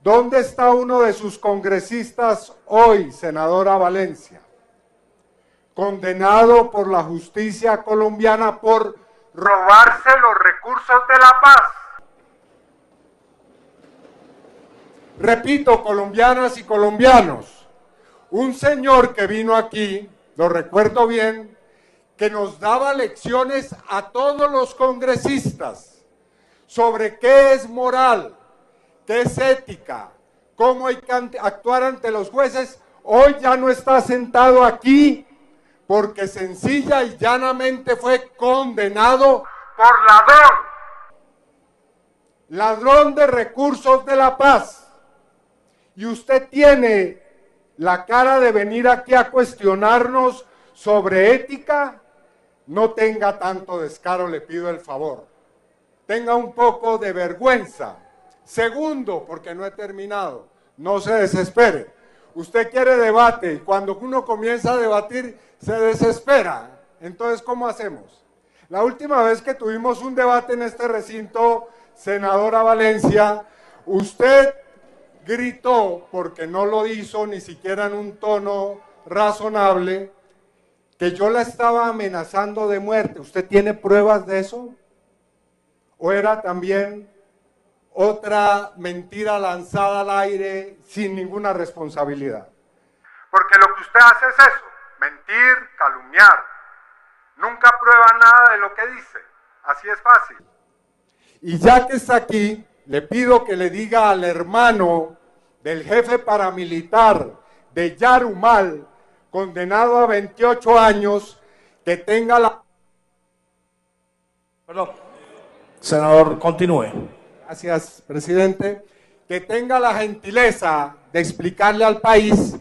¿Dónde está uno de sus congresistas hoy, senadora Valencia? Condenado por la justicia colombiana por robarse los recursos de la paz. Repito, colombianas y colombianos, un señor que vino aquí, lo recuerdo bien, que nos daba lecciones a todos los congresistas sobre qué es moral, qué es ética, cómo hay que actuar ante los jueces, hoy ya no está sentado aquí porque sencilla y llanamente fue condenado por ladrón de recursos de la paz. Y usted tiene la cara de venir aquí a cuestionarnos sobre ética. No tenga tanto descaro, le pido el favor. Tenga un poco de vergüenza. Segundo, porque no he terminado, no se desespere. Usted quiere debate y cuando uno comienza a debatir se desespera. Entonces, ¿cómo hacemos? La última vez que tuvimos un debate en este recinto, senadora Valencia, usted gritó, porque no lo hizo ni siquiera en un tono razonable, que yo la estaba amenazando de muerte. ¿Usted tiene pruebas de eso? ¿O era también otra mentira lanzada al aire sin ninguna responsabilidad? Porque lo que usted hace es eso, mentir, calumniar. Nunca prueba nada de lo que dice. Así es fácil. Y ya que está aquí, le pido que le diga al hermano del jefe paramilitar de Yarumal, condenado a 28 años, que tenga la... Perdón. Senador, continúe. Gracias, presidente. Que tenga la gentileza de explicarle al país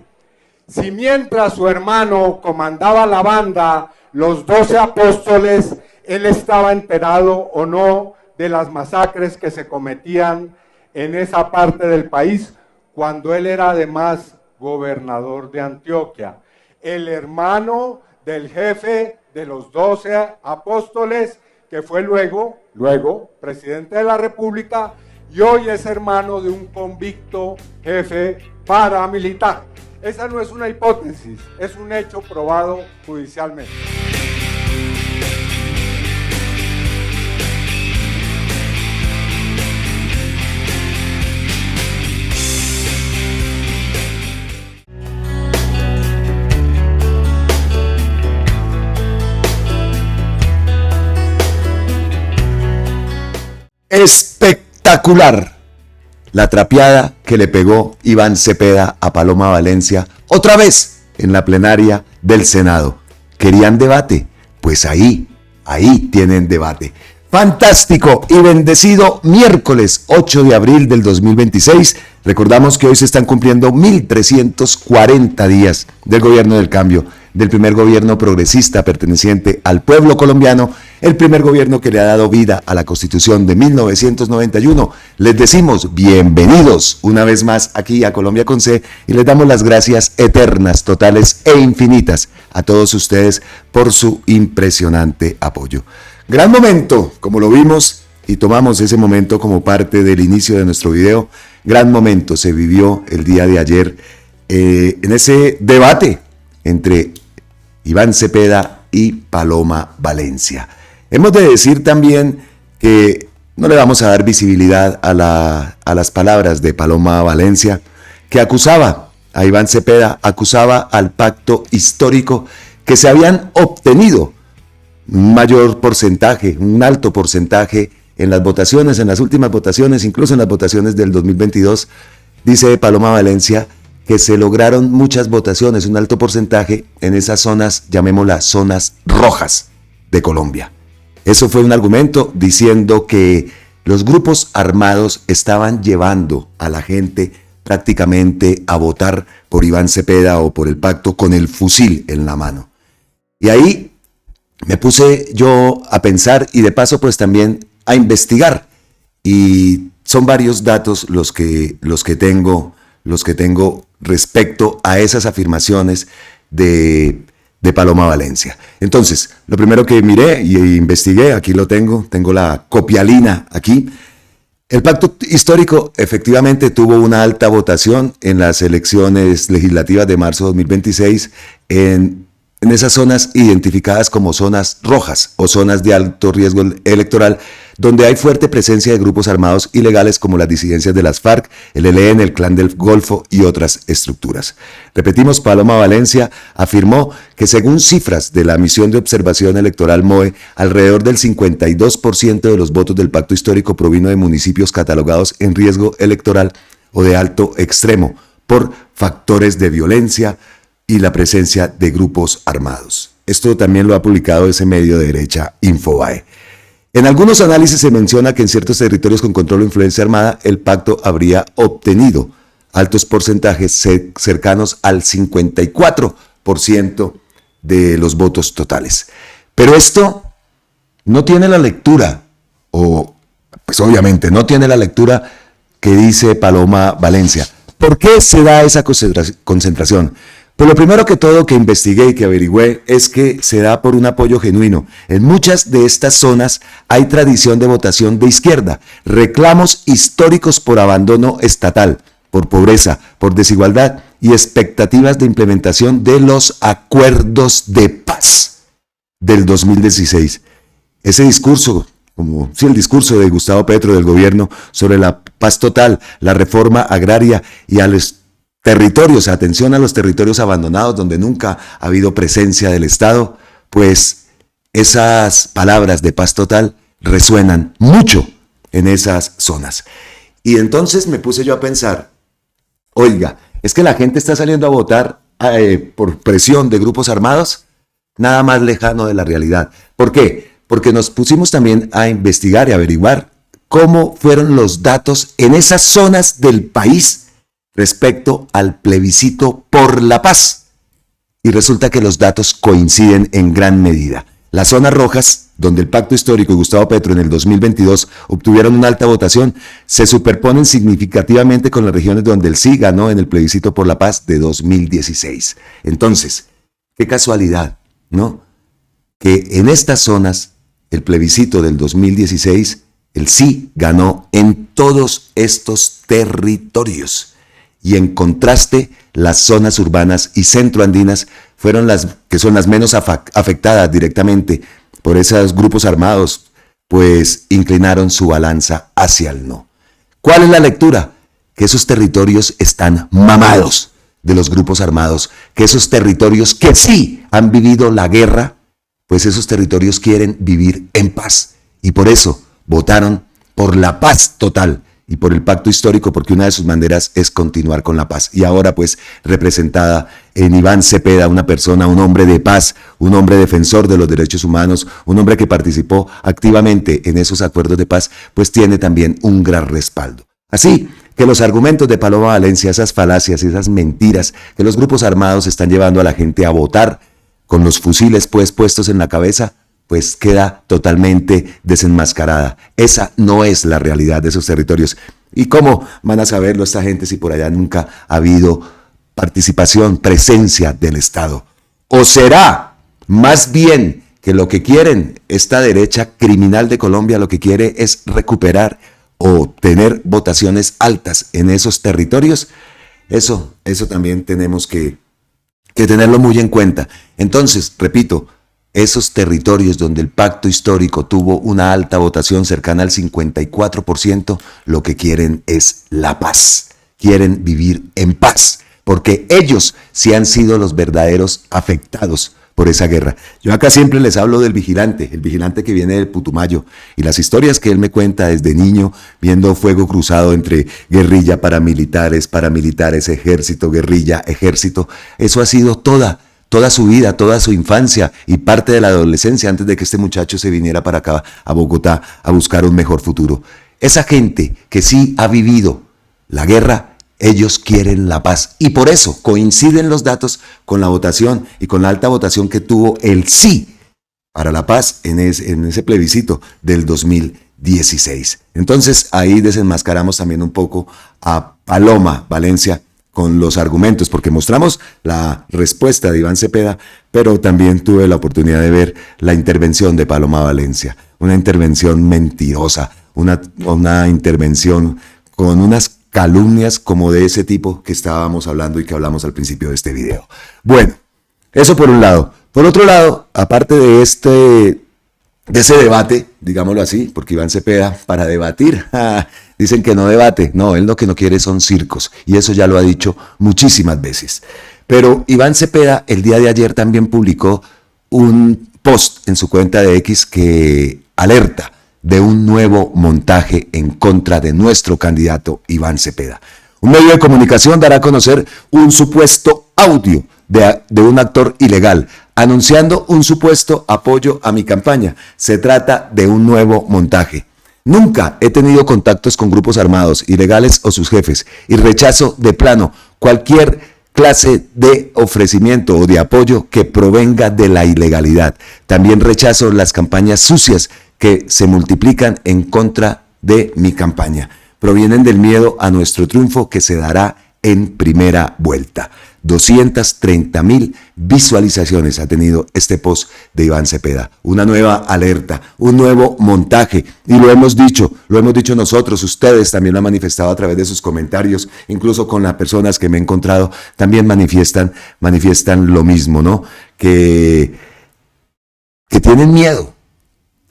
si mientras su hermano comandaba la banda, los 12 apóstoles, él estaba enterado o no de las masacres que se cometían en esa parte del país, cuando él era además gobernador de Antioquia. El hermano del jefe de los 12 apóstoles, que fue luego presidente de la República, y hoy es hermano de un convicto jefe paramilitar. Esa no es una hipótesis, es un hecho probado judicialmente. Espectacular la trapeada que le pegó Iván Cepeda a Paloma Valencia otra vez en la plenaria del Senado. ¿Querían debate? Pues ahí tienen debate. Fantástico y bendecido miércoles 8 de abril del 2026. Recordamos que hoy se están cumpliendo 1340 días del gobierno del cambio, del primer gobierno progresista perteneciente al pueblo colombiano, el primer gobierno que le ha dado vida a la Constitución de 1991. Les decimos bienvenidos una vez más aquí a Colombia con C y les damos las gracias eternas, totales e infinitas a todos ustedes por su impresionante apoyo. Gran momento, como lo vimos y tomamos ese momento como parte del inicio de nuestro video. Gran momento se vivió el día de ayer en ese debate entre Iván Cepeda y Paloma Valencia. Hemos de decir también que no le vamos a dar visibilidad a las palabras de Paloma Valencia, que acusaba a Iván Cepeda, acusaba al pacto histórico que se habían obtenido un mayor porcentaje, un alto porcentaje en las votaciones, en las últimas votaciones, incluso en las votaciones del 2022, dice Paloma Valencia, que se lograron muchas votaciones, un alto porcentaje en esas zonas, llamémoslas zonas rojas de Colombia. Eso fue un argumento diciendo que los grupos armados estaban llevando a la gente prácticamente a votar por Iván Cepeda o por el pacto con el fusil en la mano. Y ahí me puse yo a pensar y de paso pues también a investigar. Y son varios datos los que tengo respecto a esas afirmaciones de Paloma Valencia. Entonces, lo primero que miré y investigué, aquí lo tengo la copialina aquí, El pacto histórico efectivamente tuvo una alta votación en las elecciones legislativas de marzo de 2026 en esas zonas identificadas como zonas rojas o zonas de alto riesgo electoral, donde hay fuerte presencia de grupos armados ilegales como las disidencias de las FARC, el ELN, el Clan del Golfo y otras estructuras. Repetimos, Paloma Valencia afirmó que según cifras de la misión de observación electoral MOE, alrededor del 52% de los votos del pacto histórico provino de municipios catalogados en riesgo electoral o de alto extremo por factores de violencia y la presencia de grupos armados. Esto también lo ha publicado ese medio de derecha Infobae. En algunos análisis se menciona que en ciertos territorios con control o influencia armada el pacto habría obtenido altos porcentajes cercanos al 54% de los votos totales. Pero esto no tiene la lectura, o pues obviamente no tiene la lectura que dice Paloma Valencia. ¿Por qué se da esa concentración? Pues lo primero que todo que investigué y que averigüé es que se da por un apoyo genuino. En muchas de estas zonas hay tradición de votación de izquierda, reclamos históricos por abandono estatal, por pobreza, por desigualdad y expectativas de implementación de los acuerdos de paz del 2016. Ese discurso, el discurso de Gustavo Petro del gobierno sobre la paz total, la reforma agraria y a los territorios, atención a los territorios abandonados donde nunca ha habido presencia del Estado, pues esas palabras de paz total resuenan mucho en esas zonas. Y entonces me puse yo a pensar, oiga, ¿es que la gente está saliendo a votar por presión de grupos armados? Nada más lejano de la realidad. ¿Por qué? Porque nos pusimos también a investigar y averiguar cómo fueron los datos en esas zonas del país respecto al plebiscito por la paz. Y resulta que los datos coinciden en gran medida. Las zonas rojas, donde el pacto histórico y Gustavo Petro en el 2022 obtuvieron una alta votación, se superponen significativamente con las regiones donde el sí ganó en el plebiscito por la paz de 2016. Entonces, qué casualidad, ¿no? Que en estas zonas, el plebiscito del 2016, el sí ganó en todos estos territorios. Y en contraste, las zonas urbanas y centroandinas fueron las que son las menos afectadas directamente por esos grupos armados, pues inclinaron su balanza hacia el no. ¿Cuál es la lectura? Que esos territorios están mamados de los grupos armados, que esos territorios que sí han vivido la guerra, pues esos territorios quieren vivir en paz. Y por eso votaron por la paz total y por el pacto histórico, porque una de sus banderas es continuar con la paz. Y ahora pues representada en Iván Cepeda, una persona, un hombre de paz, un hombre defensor de los derechos humanos, un hombre que participó activamente en esos acuerdos de paz, pues tiene también un gran respaldo. Así que los argumentos de Paloma Valencia, esas falacias, esas mentiras que los grupos armados están llevando a la gente a votar con los fusiles pues puestos en la cabeza, pues queda totalmente desenmascarada. Esa no es la realidad de esos territorios. ¿Y cómo van a saberlo esta gente si por allá nunca ha habido participación, presencia del Estado? ¿O será más bien que lo que quieren esta derecha criminal de Colombia, lo que quiere es recuperar o tener votaciones altas en esos territorios? Eso también tenemos que tenerlo muy en cuenta. Entonces, repito, esos territorios donde el pacto histórico tuvo una alta votación cercana al 54%, lo que quieren es la paz. Quieren vivir en paz, porque ellos sí han sido los verdaderos afectados por esa guerra. Yo acá siempre les hablo del vigilante, el vigilante que viene del Putumayo, y las historias que él me cuenta desde niño, viendo fuego cruzado entre guerrilla, paramilitares, ejército, guerrilla, ejército. Eso ha sido toda su vida, toda su infancia y parte de la adolescencia antes de que este muchacho se viniera para acá, a Bogotá, a buscar un mejor futuro. Esa gente que sí ha vivido la guerra, ellos quieren la paz. Y por eso coinciden los datos con la votación y con la alta votación que tuvo el sí para la paz en ese plebiscito del 2016. Entonces ahí desenmascaramos también un poco a Paloma Valencia con los argumentos, porque mostramos la respuesta de Iván Cepeda, pero también tuve la oportunidad de ver la intervención de Paloma Valencia, una intervención mentirosa, una intervención con unas calumnias como de ese tipo que estábamos hablando y que hablamos al principio de este video. Bueno, eso por un lado. Por otro lado, aparte de ese debate, digámoslo así, porque Iván Cepeda, para debatir, dicen que no debate. No, él lo que no quiere son circos, y eso ya lo ha dicho muchísimas veces. Pero Iván Cepeda el día de ayer también publicó un post en su cuenta de X que alerta de un nuevo montaje en contra de nuestro candidato Iván Cepeda. Un medio de comunicación dará a conocer un supuesto audio de un actor ilegal anunciando un supuesto apoyo a mi campaña. Se trata de un nuevo montaje. Nunca he tenido contactos con grupos armados, ilegales o sus jefes, y rechazo de plano cualquier clase de ofrecimiento o de apoyo que provenga de la ilegalidad. También rechazo las campañas sucias que se multiplican en contra de mi campaña. Provienen del miedo a nuestro triunfo que se dará en primera vuelta. 230,000 visualizaciones ha tenido este post de Iván Cepeda. Una nueva alerta, un nuevo montaje. Y lo hemos dicho nosotros, ustedes también lo han manifestado a través de sus comentarios, incluso con las personas que me he encontrado, también manifiestan lo mismo, ¿no? Que tienen miedo,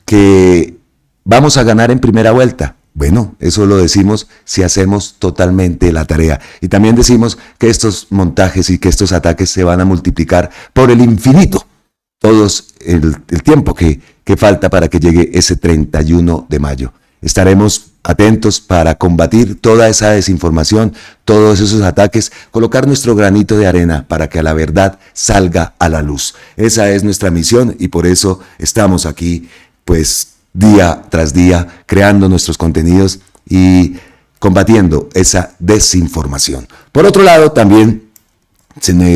que vamos a ganar en primera vuelta. Bueno, eso lo decimos si hacemos totalmente la tarea. Y también decimos que estos montajes y que estos ataques se van a multiplicar por el infinito. Todos el tiempo que falta para que llegue ese 31 de mayo. Estaremos atentos para combatir toda esa desinformación, todos esos ataques, colocar nuestro granito de arena para que la verdad salga a la luz. Esa es nuestra misión y por eso estamos aquí, pues, día tras día, creando nuestros contenidos y combatiendo esa desinformación. Por otro lado, también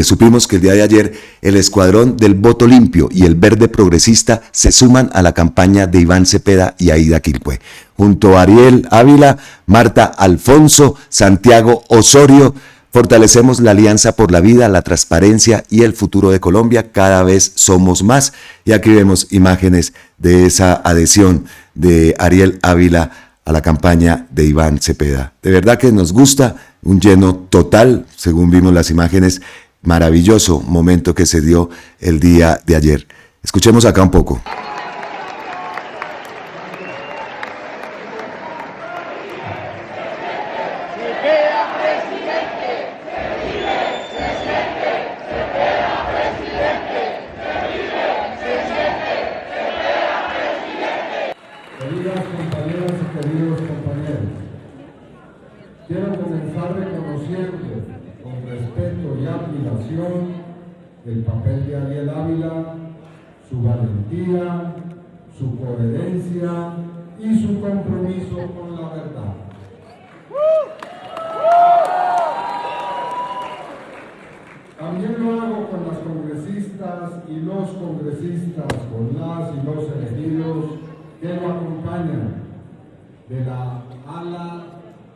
supimos que el día de ayer el Escuadrón del Voto Limpio y el Verde Progresista se suman a la campaña de Iván Cepeda y Aida Quilpué. Junto a Ariel Ávila, Marta Alfonso, Santiago Osorio, fortalecemos la alianza por la vida, la transparencia y el futuro de Colombia. Cada vez somos más. Y aquí vemos imágenes de esa adhesión de Ariel Ávila a la campaña de Iván Cepeda. De verdad que nos gusta, un lleno total, según vimos las imágenes, maravilloso momento que se dio el día de ayer. Escuchemos acá un poco. Quiero comenzar reconociendo con respeto y admiración el papel de Ariel Ávila, su valentía, su coherencia y su compromiso con la verdad. También lo hago con las congresistas y los congresistas, con las y los elegidos que lo acompañan de la ala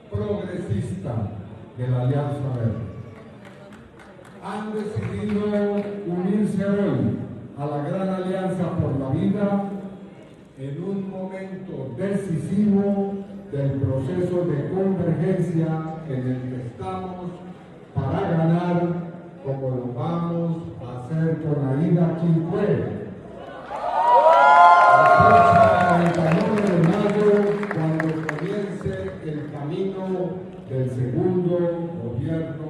progresista de la Alianza Verde. Han decidido unirse hoy a la Gran Alianza por la Vida en un momento decisivo del proceso de convergencia en el que estamos para ganar, como lo vamos a hacer con Aida Quilpué. El 31 de mayo, cuando comience el camino del segundo gobierno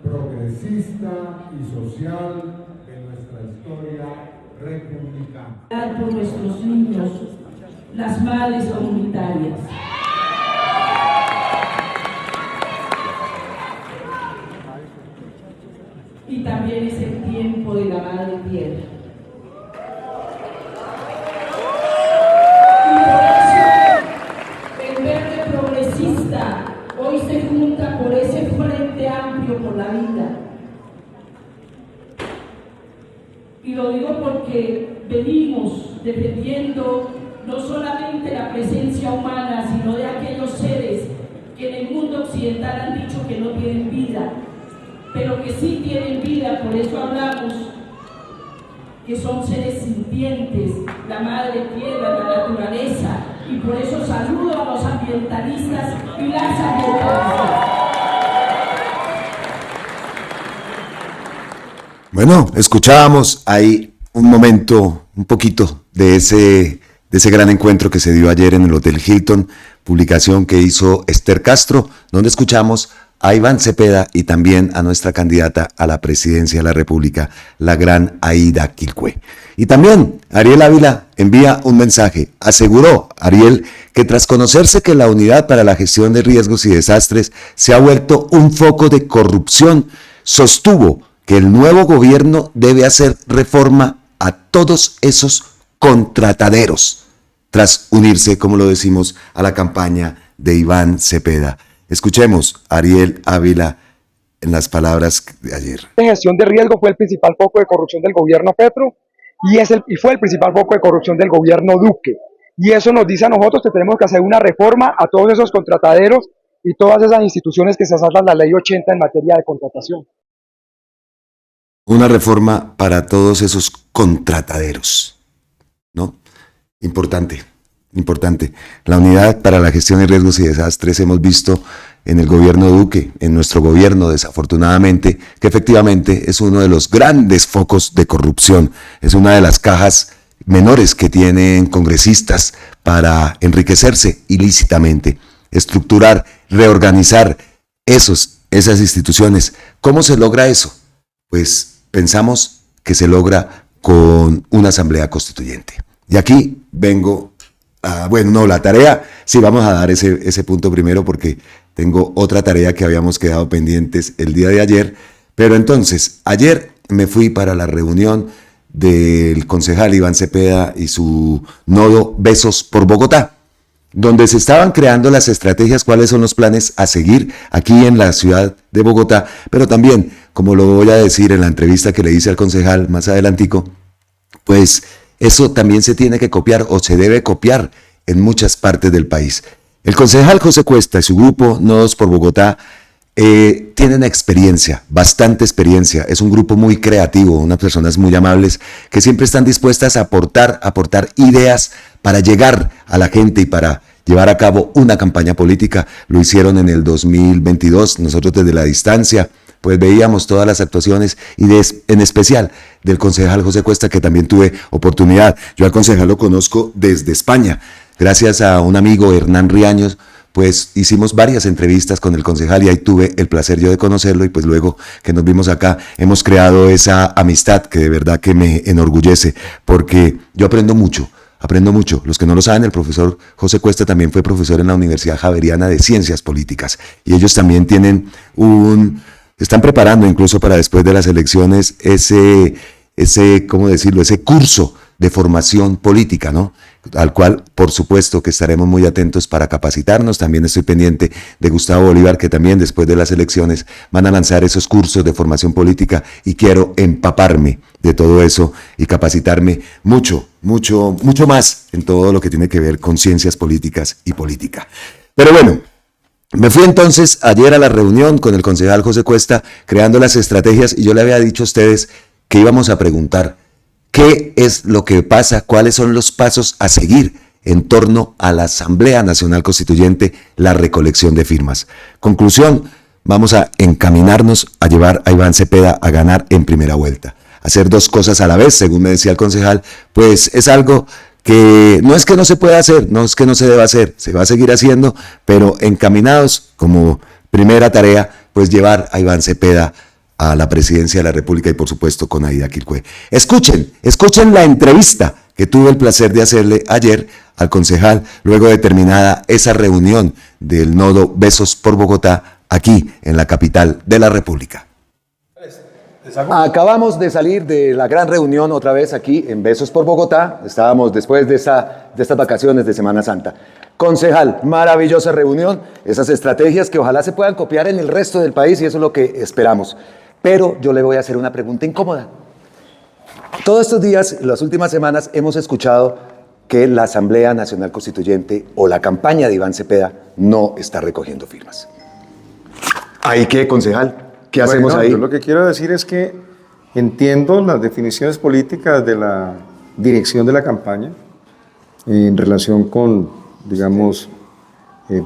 progresista y social de nuestra historia republicana. Por nuestros niños, las madres comunitarias. Y también es el tiempo de la madre tierra. Hoy se junta por ese frente amplio por la vida. Y lo digo porque venimos defendiendo no solamente la presencia humana, sino de aquellos seres que en el mundo occidental han dicho que no tienen vida, pero que sí tienen vida. Por eso hablamos que son seres sintientes, la madre tierra, la naturaleza, y por eso saludo a los ambientalistas y las ambientalistas. Bueno, escuchábamos ahí un momento, un poquito de ese gran encuentro que se dio ayer en el Hotel Hilton, publicación que hizo Esther Castro, donde escuchamos a Iván Cepeda y también a nuestra candidata a la presidencia de la República, la gran Aida Quilcue. Y también Ariel Ávila envía un mensaje. Aseguró Ariel que tras conocerse que la Unidad para la Gestión de Riesgos y Desastres se ha vuelto un foco de corrupción, sostuvo que el nuevo gobierno debe hacer reforma a todos esos contrataderos, tras unirse, como lo decimos, a la campaña de Iván Cepeda. Escuchemos a Ariel Ávila en las palabras de ayer. La gestión de riesgo fue el principal foco de corrupción del gobierno Petro y fue el principal foco de corrupción del gobierno Duque. Y eso nos dice a nosotros que tenemos que hacer una reforma a todos esos contrataderos y todas esas instituciones que se saltan la ley 80 en materia de contratación. Una reforma para todos esos contrataderos, ¿no? Importante. La Unidad para la Gestión de Riesgos y Desastres hemos visto en el gobierno Duque, en nuestro gobierno desafortunadamente, que efectivamente es uno de los grandes focos de corrupción, es una de las cajas menores que tienen congresistas para enriquecerse ilícitamente, estructurar, reorganizar esas instituciones. ¿Cómo se logra eso? Pues pensamos que se logra con una asamblea constituyente. Y aquí vengo la tarea, sí, vamos a dar ese punto primero porque tengo otra tarea que habíamos quedado pendientes el día de ayer. Pero entonces, ayer me fui para la reunión del concejal Iván Cepeda y su nodo Besos por Bogotá, donde se estaban creando las estrategias, cuáles son los planes a seguir aquí en la ciudad de Bogotá, pero también, como lo voy a decir en la entrevista que le hice al concejal más adelantico, pues eso también se tiene que copiar o se debe copiar en muchas partes del país. El concejal José Cuesta y su grupo Nodos por Bogotá tienen experiencia, bastante experiencia. Es un grupo muy creativo, unas personas muy amables que siempre están dispuestas a aportar ideas para llegar a la gente y para llevar a cabo una campaña política. Lo hicieron en el 2022, nosotros desde la distancia pues veíamos todas las actuaciones y en especial del concejal José Cuesta, que también tuve oportunidad. Yo al concejal lo conozco desde España, gracias a un amigo Hernán Riaños, pues hicimos varias entrevistas con el concejal y ahí tuve el placer yo de conocerlo y pues luego que nos vimos acá hemos creado esa amistad que de verdad que me enorgullece porque yo aprendo mucho. Los que no lo saben, el profesor José Cuesta también fue profesor en la Universidad Javeriana de Ciencias Políticas y ellos también tienen están preparando incluso para después de las elecciones ¿cómo decirlo? Ese curso de formación política, ¿no? Al cual, por supuesto, que estaremos muy atentos para capacitarnos. También estoy pendiente de Gustavo Bolívar, que también después de las elecciones van a lanzar esos cursos de formación política y quiero empaparme de todo eso y capacitarme mucho más en todo lo que tiene que ver con ciencias políticas y política. Pero bueno, me fui entonces ayer a la reunión con el concejal José Cuesta, creando las estrategias, y yo le había dicho a ustedes que íbamos a preguntar qué es lo que pasa, cuáles son los pasos a seguir en torno a la Asamblea Nacional Constituyente, la recolección de firmas. Conclusión, vamos a encaminarnos a llevar a Iván Cepeda a ganar en primera vuelta. Hacer dos cosas a la vez, según me decía el concejal, pues es algo que no es que no se pueda hacer, no es que no se deba hacer, se va a seguir haciendo, pero encaminados como primera tarea, pues llevar a Iván Cepeda a la presidencia de la República y por supuesto con Aida Quilcue. Escuchen la entrevista que tuve el placer de hacerle ayer al concejal luego de terminada esa reunión del nodo Besos por Bogotá aquí en la capital de la República. Acabamos de salir de la gran reunión otra vez aquí en Besos por Bogotá. Estábamos después de estas vacaciones de Semana Santa. Concejal, maravillosa reunión, esas estrategias que ojalá se puedan copiar en el resto del país y eso es lo que esperamos. Pero yo le voy a hacer una pregunta incómoda. Todos estos días, las últimas semanas, hemos escuchado que la Asamblea Nacional Constituyente o la campaña de Iván Cepeda no está recogiendo firmas. ¿Ahí qué, concejal? ¿Qué hacemos ahí? Yo lo que quiero decir es que entiendo las definiciones políticas de la dirección de la campaña en relación con digamos,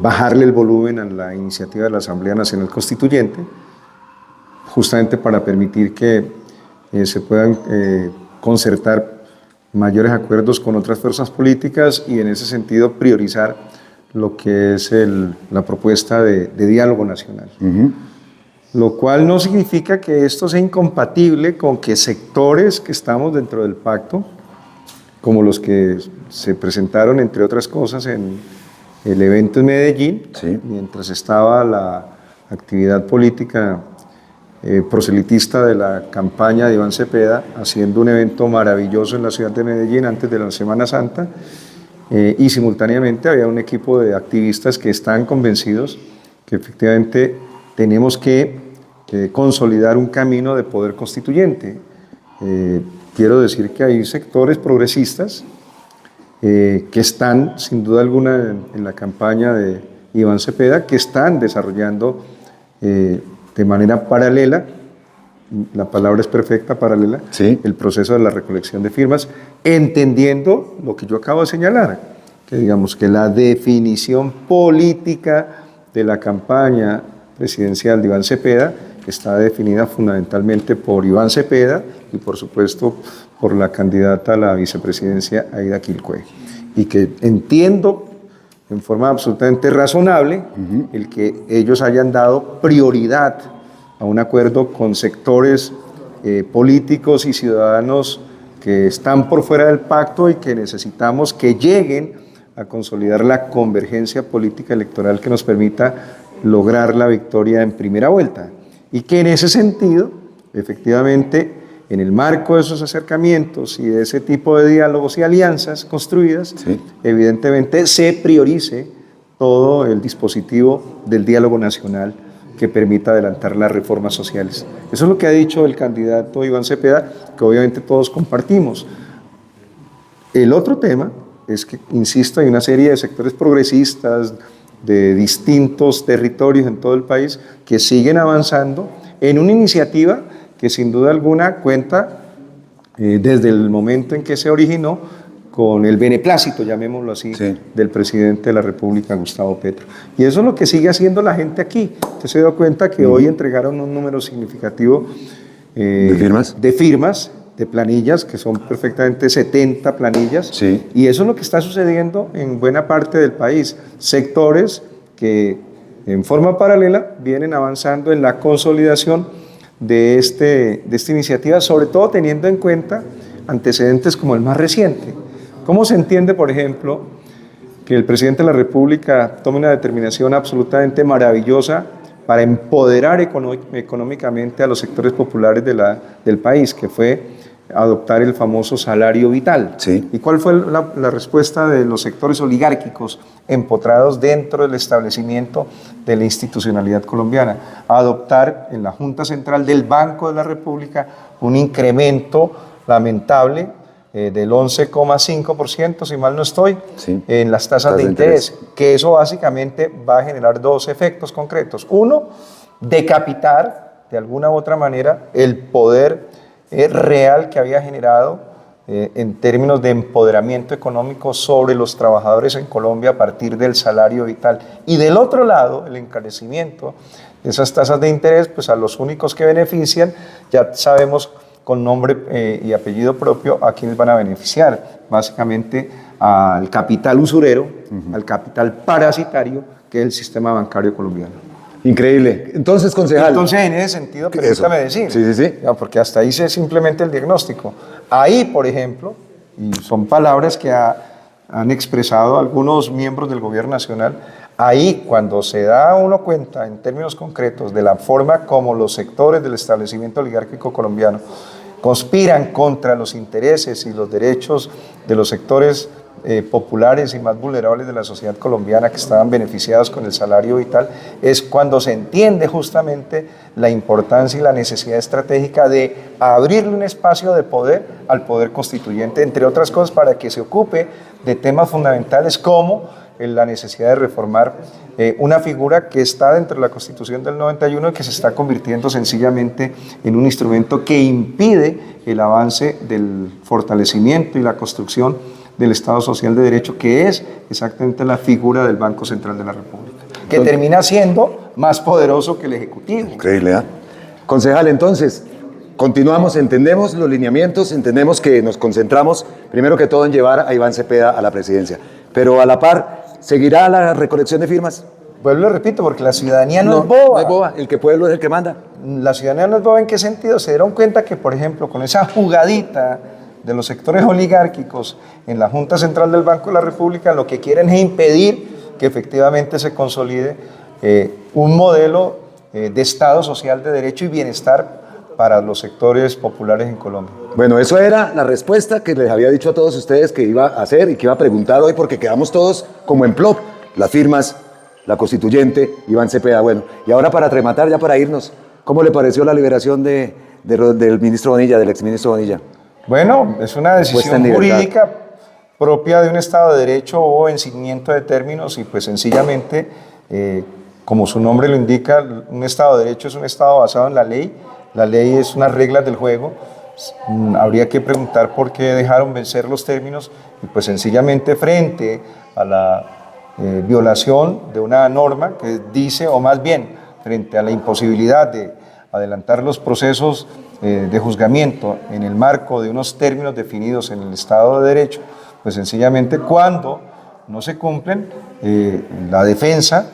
bajarle el volumen a la iniciativa de la Asamblea Nacional Constituyente, justamente para permitir que se puedan concertar mayores acuerdos con otras fuerzas políticas y en ese sentido priorizar lo que es la propuesta de diálogo nacional. Lo cual no significa que esto sea incompatible con que sectores que estamos dentro del pacto, como los que se presentaron, entre otras cosas, en el evento en Medellín, Sí. mientras estaba la actividad política proselitista de la campaña de Iván Cepeda, haciendo un evento maravilloso en la ciudad de Medellín antes de la Semana Santa, y simultáneamente había un equipo de activistas que están convencidos que efectivamente tenemos que consolidar un camino de poder constituyente. Quiero decir que hay sectores progresistas que están, sin duda alguna, en la campaña de Iván Cepeda, que están desarrollando de manera paralela, la palabra es perfecta, paralela, Sí. el proceso de la recolección de firmas, entendiendo lo que yo acabo de señalar, que digamos que la definición política de la campaña presidencial de Iván Cepeda está definida fundamentalmente por Iván Cepeda y por supuesto por la candidata a la vicepresidencia Aida Quilcue, y que entiendo en forma absolutamente razonable el que ellos hayan dado prioridad a un acuerdo con sectores políticos y ciudadanos que están por fuera del pacto y que necesitamos que lleguen a consolidar la convergencia política electoral que nos permita lograr la victoria en primera vuelta. Y que en ese sentido, efectivamente, en el marco de esos acercamientos y de ese tipo de diálogos y alianzas construidas, Sí. evidentemente se priorice todo el dispositivo del diálogo nacional que permita adelantar las reformas sociales. Eso es lo que ha dicho el candidato Iván Cepeda, que obviamente todos compartimos. El otro tema es que, insisto, hay una serie de sectores progresistas de distintos territorios en todo el país que siguen avanzando en una iniciativa que sin duda alguna cuenta desde el momento en que se originó con el beneplácito, llamémoslo así, Sí. del presidente de la República, Gustavo Petro. Y eso es lo que sigue haciendo la gente aquí. Usted se dio cuenta que hoy entregaron un número significativo ¿De firmas? de firmas, de planillas, que son perfectamente 70 planillas. Sí. Y eso es lo que está sucediendo en buena parte del país. Sectores que en forma paralela vienen avanzando en la consolidación de esta iniciativa, sobre todo teniendo en cuenta antecedentes como el más reciente. ¿Cómo se entiende, por ejemplo, que el presidente de la República tome una determinación absolutamente maravillosa para empoderar económicamente a los sectores populares del país, que fue adoptar el famoso salario vital? Sí. ¿Y cuál fue la respuesta de los sectores oligárquicos empotrados dentro del establecimiento de la institucionalidad colombiana? Adoptar en la Junta Central del Banco de la República un incremento lamentable del 11,5%, si mal no estoy, Sí. en las tasas de interés, que eso básicamente va a generar dos efectos concretos. Uno, decapitar de alguna u otra manera el poder real que había generado en términos de empoderamiento económico sobre los trabajadores en Colombia a partir del salario vital. Y del otro lado, el encarecimiento de esas tasas de interés, pues a los únicos que benefician, ya sabemos con nombre y apellido propio a quienes van a beneficiar, básicamente al capital usurero, al capital parasitario que es el sistema bancario colombiano. Increíble. Entonces, concejal. Entonces, en ese sentido, permítame decir, Sí, sí, sí. porque hasta ahí sé simplemente el diagnóstico. Ahí, por ejemplo, y son palabras que han expresado algunos miembros del gobierno nacional, ahí cuando se da uno cuenta en términos concretos de la forma como los sectores del establecimiento oligárquico colombiano conspiran contra los intereses y los derechos de los sectores populares y más vulnerables de la sociedad colombiana que estaban beneficiados con el salario vital, es cuando se entiende justamente la importancia y la necesidad estratégica de abrirle un espacio de poder al poder constituyente, entre otras cosas para que se ocupe de temas fundamentales como la necesidad de reformar una figura que está dentro de la Constitución del 91 y que se está convirtiendo sencillamente en un instrumento que impide el avance del fortalecimiento y la construcción del Estado Social de Derecho, que es exactamente la figura del Banco Central de la República, que termina siendo más poderoso que el Ejecutivo. Increíble, ¿eh? Concejal, entonces, continuamos, entendemos los lineamientos, entendemos que nos concentramos, primero que todo, en llevar a Iván Cepeda a la presidencia, pero a la par, ¿seguirá la recolección de firmas? Vuelvo y repito, porque la ciudadanía no es boba. No es boba, el que pueblo es el que manda. La ciudadanía no es boba, ¿en qué sentido? Se dieron cuenta que, por ejemplo, con esa jugadita de los sectores oligárquicos en la Junta Central del Banco de la República, lo que quieren es impedir que efectivamente se consolide un modelo de Estado social de derecho y bienestar para los sectores populares en Colombia. Bueno, eso era la respuesta que les había dicho a todos ustedes que iba a hacer y que iba a preguntar hoy, porque quedamos todos como en plop, las firmas, la constituyente, Iván Cepeda. Bueno, y ahora para rematar, ya para irnos, ¿cómo le pareció la liberación del ministro Bonilla, del exministro Bonilla? Bueno, es una decisión jurídica propia de un Estado de Derecho o vencimiento de términos y pues sencillamente, como su nombre lo indica, un Estado de Derecho es un Estado basado en la ley es unas reglas del juego. Habría que preguntar por qué dejaron vencer los términos y pues sencillamente frente a la violación de una norma que dice, o más bien frente a la imposibilidad de adelantar los procesos de juzgamiento en el marco de unos términos definidos en el Estado de Derecho, pues sencillamente cuando no se cumplen, la defensa,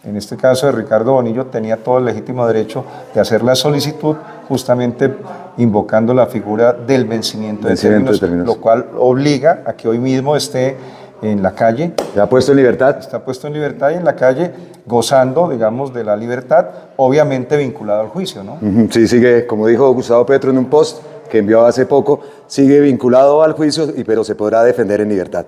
en este caso de Ricardo Bonillo, tenía todo el legítimo derecho de hacer la solicitud justamente invocando la figura del vencimiento de términos, lo cual obliga a que hoy mismo esté en la calle. ¿Está puesto en libertad? Está puesto en libertad y en la calle gozando, digamos, de la libertad, obviamente vinculado al juicio, ¿no? Sí, sigue, como dijo Gustavo Petro en un post que envió hace poco, sigue vinculado al juicio, pero se podrá defender en libertad.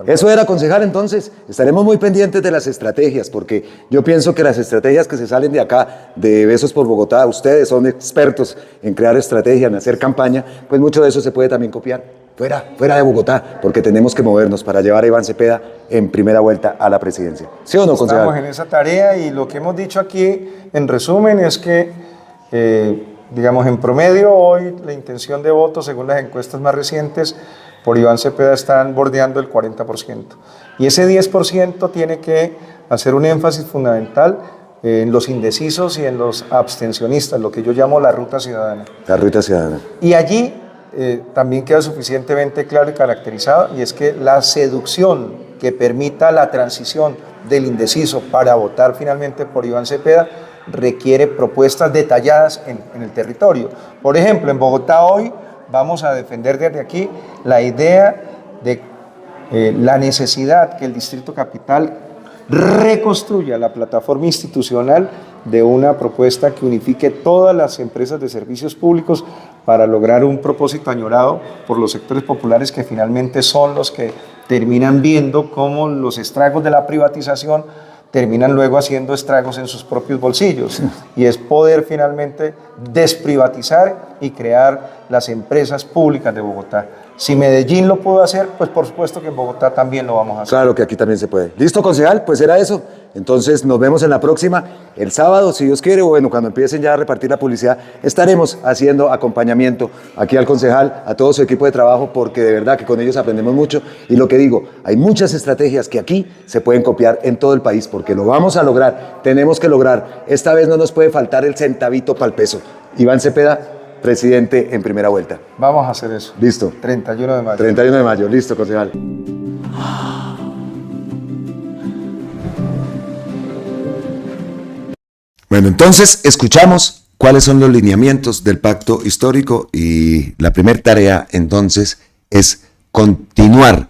Eso era, concejal, entonces, estaremos muy pendientes de las estrategias, porque yo pienso que las estrategias que se salen de acá, de Besos por Bogotá, ustedes son expertos en crear estrategia, en hacer campaña, pues mucho de eso se puede también copiar fuera de Bogotá, porque tenemos que movernos para llevar a Iván Cepeda en primera vuelta a la presidencia. ¿Sí o no, concejal? Estamos en esa tarea y lo que hemos dicho aquí, en resumen, es que, digamos, en promedio hoy la intención de voto, según las encuestas más recientes, por Iván Cepeda están bordeando el 40%. Y ese 10% tiene que hacer un énfasis fundamental en los indecisos y en los abstencionistas, lo que yo llamo la ruta ciudadana. La ruta ciudadana. Y allí también queda suficientemente claro y caracterizado, y es que la seducción que permita la transición del indeciso para votar finalmente por Iván Cepeda requiere propuestas detalladas en el territorio. Por ejemplo, en Bogotá hoy vamos a defender desde aquí la idea de la necesidad que el Distrito Capital reconstruya la plataforma institucional de una propuesta que unifique todas las empresas de servicios públicos para lograr un propósito añorado por los sectores populares, que finalmente son los que terminan viendo cómo los estragos de la privatización terminan luego haciendo estragos en sus propios bolsillos, y es poder finalmente desprivatizar y crear las empresas públicas de Bogotá. Si Medellín lo pudo hacer, pues por supuesto que en Bogotá también lo vamos a hacer. Claro que aquí también se puede. ¿Listo, concejal? Pues era eso. Entonces nos vemos en la próxima, el sábado, si Dios quiere, o bueno, cuando empiecen ya a repartir la publicidad, estaremos haciendo acompañamiento aquí al concejal, a todo su equipo de trabajo, porque de verdad que con ellos aprendemos mucho. Y lo que digo, hay muchas estrategias que aquí se pueden copiar en todo el país, porque lo vamos a lograr, tenemos que lograr. Esta vez no nos puede faltar el centavito para el peso. Iván Cepeda, presidente en primera vuelta. Vamos a hacer eso. Listo. 31 de mayo. 31 de mayo, listo, concejal. Bueno, entonces escuchamos cuáles son los lineamientos del pacto histórico y la primera tarea entonces es continuar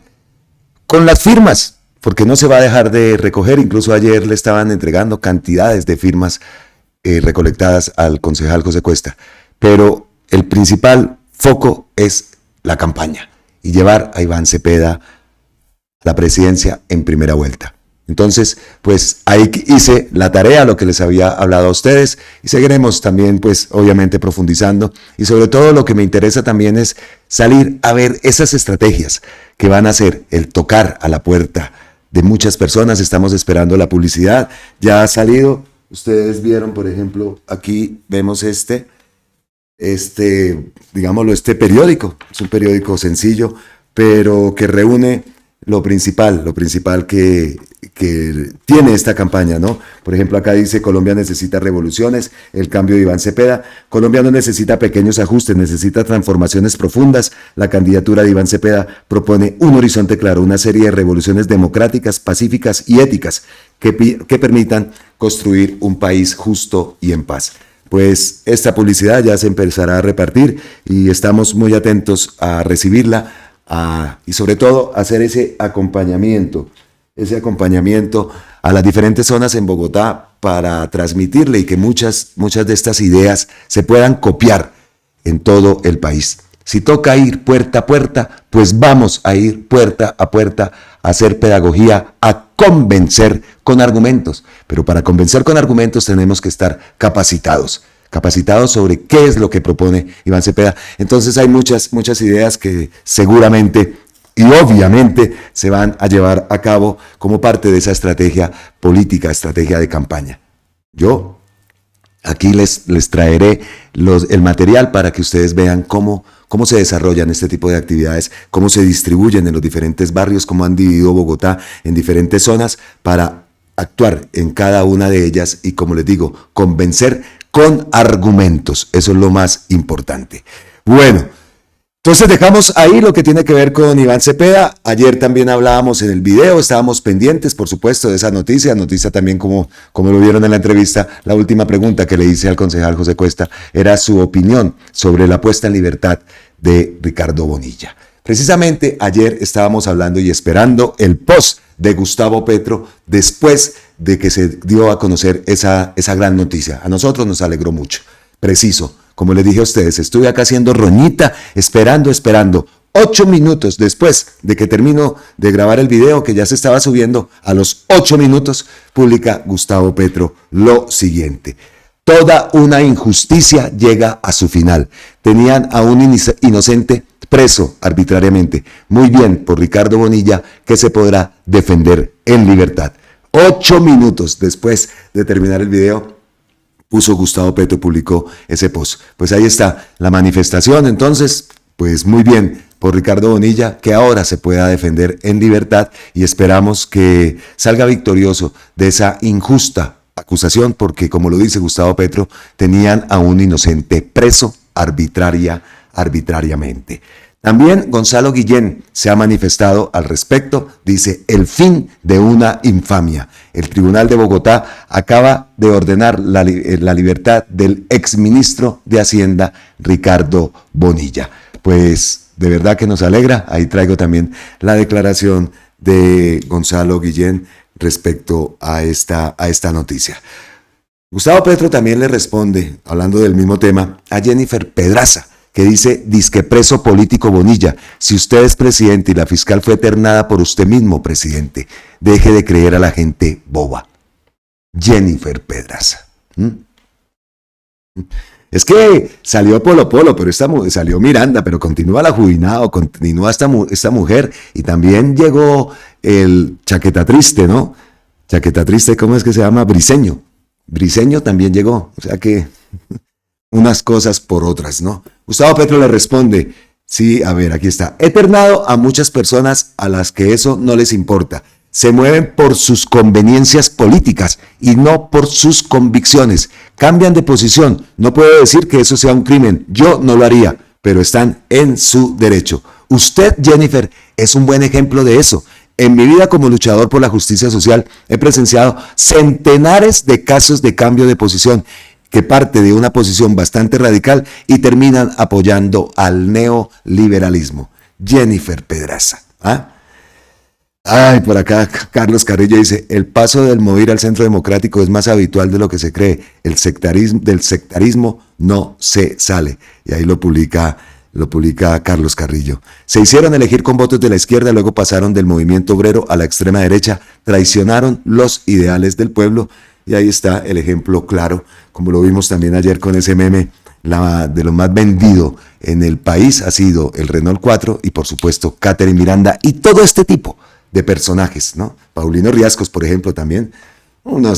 con las firmas, porque no se va a dejar de recoger. Incluso ayer le estaban entregando cantidades de firmas recolectadas al concejal José Cuesta, pero el principal foco es la campaña y llevar a Iván Cepeda a la presidencia en primera vuelta. Entonces, pues ahí hice la tarea, lo que les había hablado a ustedes, y seguiremos también, pues obviamente profundizando, y sobre todo lo que me interesa también es salir a ver esas estrategias que van a ser el tocar a la puerta de muchas personas. Estamos esperando la publicidad, ya ha salido, ustedes vieron, por ejemplo, aquí vemos digámoslo, este periódico, es un periódico sencillo, pero que reúne lo principal que tiene esta campaña, ¿no? Por ejemplo, acá dice: Colombia necesita revoluciones, el cambio de Iván Cepeda. Colombia no necesita pequeños ajustes, necesita transformaciones profundas. La candidatura de Iván Cepeda propone un horizonte claro, una serie de revoluciones democráticas, pacíficas y éticas que permitan construir un país justo y en paz. Pues esta publicidad ya se empezará a repartir y estamos muy atentos a recibirla, y sobre todo hacer ese acompañamiento a las diferentes zonas en Bogotá para transmitirle y que muchas de estas ideas se puedan copiar en todo el país. Si toca ir puerta a puerta, pues vamos a ir puerta a puerta a hacer pedagogía, a convencer con argumentos. Pero para convencer con argumentos tenemos que estar capacitados sobre qué es lo que propone Iván Cepeda. Entonces hay muchas ideas que seguramente y obviamente se van a llevar a cabo como parte de esa estrategia política, estrategia de campaña. Yo aquí les traeré el material para que ustedes vean cómo se desarrollan este tipo de actividades, cómo se distribuyen en los diferentes barrios, cómo han dividido Bogotá en diferentes zonas para actuar en cada una de ellas y, como les digo, convencer con argumentos. Eso es lo más importante. Bueno, entonces dejamos ahí lo que tiene que ver con Iván Cepeda. Ayer también hablábamos en el video, estábamos pendientes, por supuesto, de esa noticia también como lo vieron en la entrevista. La última pregunta que le hice al concejal José Cuesta era su opinión sobre la puesta en libertad de Ricardo Bonilla. Precisamente ayer estábamos hablando y esperando el post de Gustavo Petro después de que se dio a conocer esa gran noticia. A nosotros nos alegró mucho. Preciso, como les dije a ustedes, estuve acá haciendo roñita, esperando. 8 minutos después de que termino de grabar el video, que ya se estaba subiendo, a los 8 minutos publica Gustavo Petro lo siguiente: toda una injusticia llega a su final. Tenían a un inocente preso arbitrariamente. Muy bien por Ricardo Bonilla, que se podrá defender en libertad. 8 minutos después de terminar el video, puso Gustavo Petro, publicó ese post. Pues ahí está la manifestación. Entonces, pues muy bien por Ricardo Bonilla, que ahora se pueda defender en libertad, y esperamos que salga victorioso de esa injusta acusación, porque, como lo dice Gustavo Petro, tenían a un inocente preso arbitrariamente. También Gonzalo Guillén se ha manifestado al respecto. Dice: el fin de una infamia. El Tribunal de Bogotá acaba de ordenar la libertad del exministro de Hacienda, Ricardo Bonilla. Pues de verdad que nos alegra. Ahí traigo también la declaración de Gonzalo Guillén respecto a esta noticia. Gustavo Petro también le responde, hablando del mismo tema, a Jennifer Pedraza, que dice: disque preso político Bonilla, si usted es presidente y la fiscal fue eternada por usted mismo, presidente, deje de creer a la gente boba. Jennifer Pedraza. Es que salió Polo, pero salió Miranda, pero continúa la Juvinado, continúa esta mujer, y también llegó el Chaqueta Triste, ¿no? Chaqueta Triste, ¿cómo es que se llama? Briseño. Briseño también llegó, o sea que unas cosas por otras, ¿no? Gustavo Petro le responde: sí, a ver, aquí está. He eternado a muchas personas a las que eso no les importa. Se mueven por sus conveniencias políticas y no por sus convicciones. Cambian de posición. No puedo decir que eso sea un crimen. Yo no lo haría, pero están en su derecho. Usted, Jennifer, es un buen ejemplo de eso. En mi vida como luchador por la justicia social he presenciado centenares de casos de cambio de posición que parte de una posición bastante radical y terminan apoyando al neoliberalismo. Jennifer Pedraza. Ay, por acá Carlos Carrillo dice: el paso del Movir al Centro Democrático es más habitual de lo que se cree. Del sectarismo no se sale. Y ahí lo publica Carlos Carrillo. Se hicieron elegir con votos de la izquierda, luego pasaron del movimiento obrero a la extrema derecha, traicionaron los ideales del pueblo. Y ahí está el ejemplo claro, como lo vimos también ayer con ese meme. De lo más vendido en el país ha sido el Renault 4 y, por supuesto, Catherine Miranda y todo este tipo de personajes, ¿no? Paulino Riascos, por ejemplo, también. Bueno,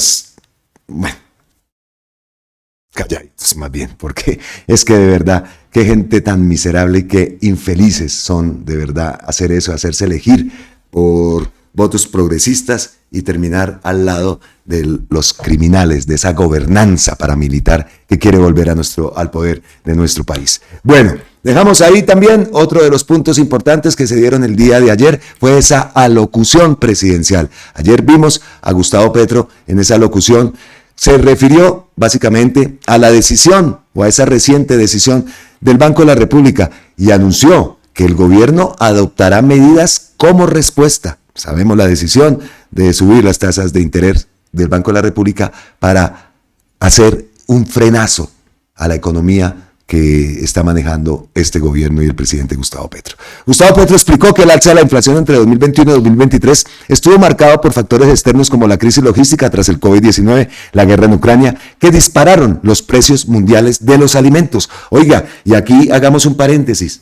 calladitos más bien, porque es que de verdad qué gente tan miserable y qué infelices son de verdad hacer eso, hacerse elegir por votos progresistas y terminar al lado de los criminales, de esa gobernanza paramilitar que quiere volver al poder de nuestro país. Bueno, dejamos ahí también otro de los puntos importantes que se dieron el día de ayer, fue esa alocución presidencial. Ayer vimos a Gustavo Petro en esa alocución, se refirió básicamente a la decisión o a esa reciente decisión del Banco de la República y anunció que el gobierno adoptará medidas como respuesta. Sabemos la decisión de subir las tasas de interés del Banco de la República para hacer un frenazo a la economía que está manejando este gobierno y el presidente Gustavo Petro. Gustavo Petro explicó que el alza de la inflación entre 2021 y 2023 estuvo marcado por factores externos como la crisis logística tras el COVID-19, la guerra en Ucrania, que dispararon los precios mundiales de los alimentos. Oiga, y aquí hagamos un paréntesis.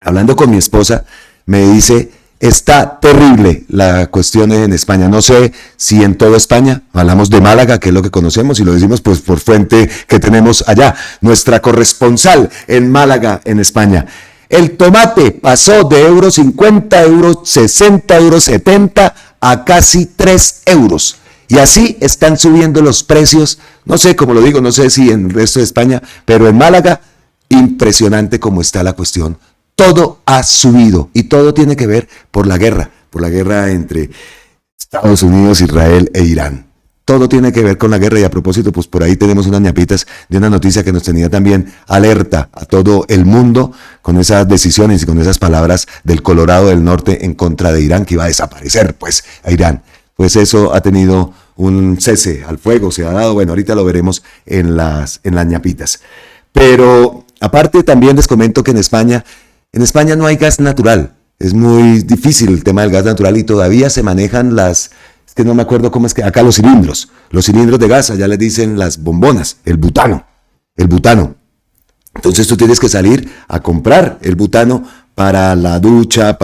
Hablando con mi esposa, me dice: está terrible la cuestión en España. No sé si en toda España, hablamos de Málaga, que es lo que conocemos, y lo decimos pues por fuente que tenemos allá, nuestra corresponsal en Málaga, en España. El tomate pasó de €50, €60, €70 a casi €3. Y así están subiendo los precios. No sé, como lo digo, no sé si en el resto de España, pero en Málaga, impresionante cómo está la cuestión. Todo ha subido y todo tiene que ver por la guerra entre Estados Unidos, Israel e Irán. Todo tiene que ver con la guerra y a propósito, pues por ahí tenemos unas ñapitas de una noticia que nos tenía también alerta a todo el mundo con esas decisiones y con esas palabras del Colorado del Norte en contra de Irán, que iba a desaparecer pues a Irán. Pues eso ha tenido un cese al fuego, se ha dado, bueno, ahorita lo veremos en las ñapitas. Pero aparte también les comento que en España no hay gas natural, es muy difícil el tema del gas natural y todavía se manejan es que no me acuerdo cómo es que, acá los cilindros de gas, allá les dicen las bombonas, el butano. Entonces tú tienes que salir a comprar el butano para la ducha,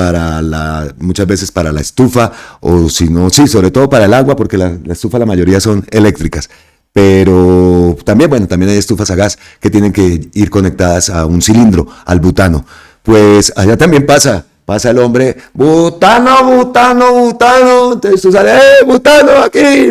muchas veces para la estufa, o si no, sí, sobre todo para el agua, porque la estufa la mayoría son eléctricas. Pero también hay estufas a gas que tienen que ir conectadas a un cilindro, al butano. Pues allá también pasa el hombre, butano, entonces tú sales, butano aquí,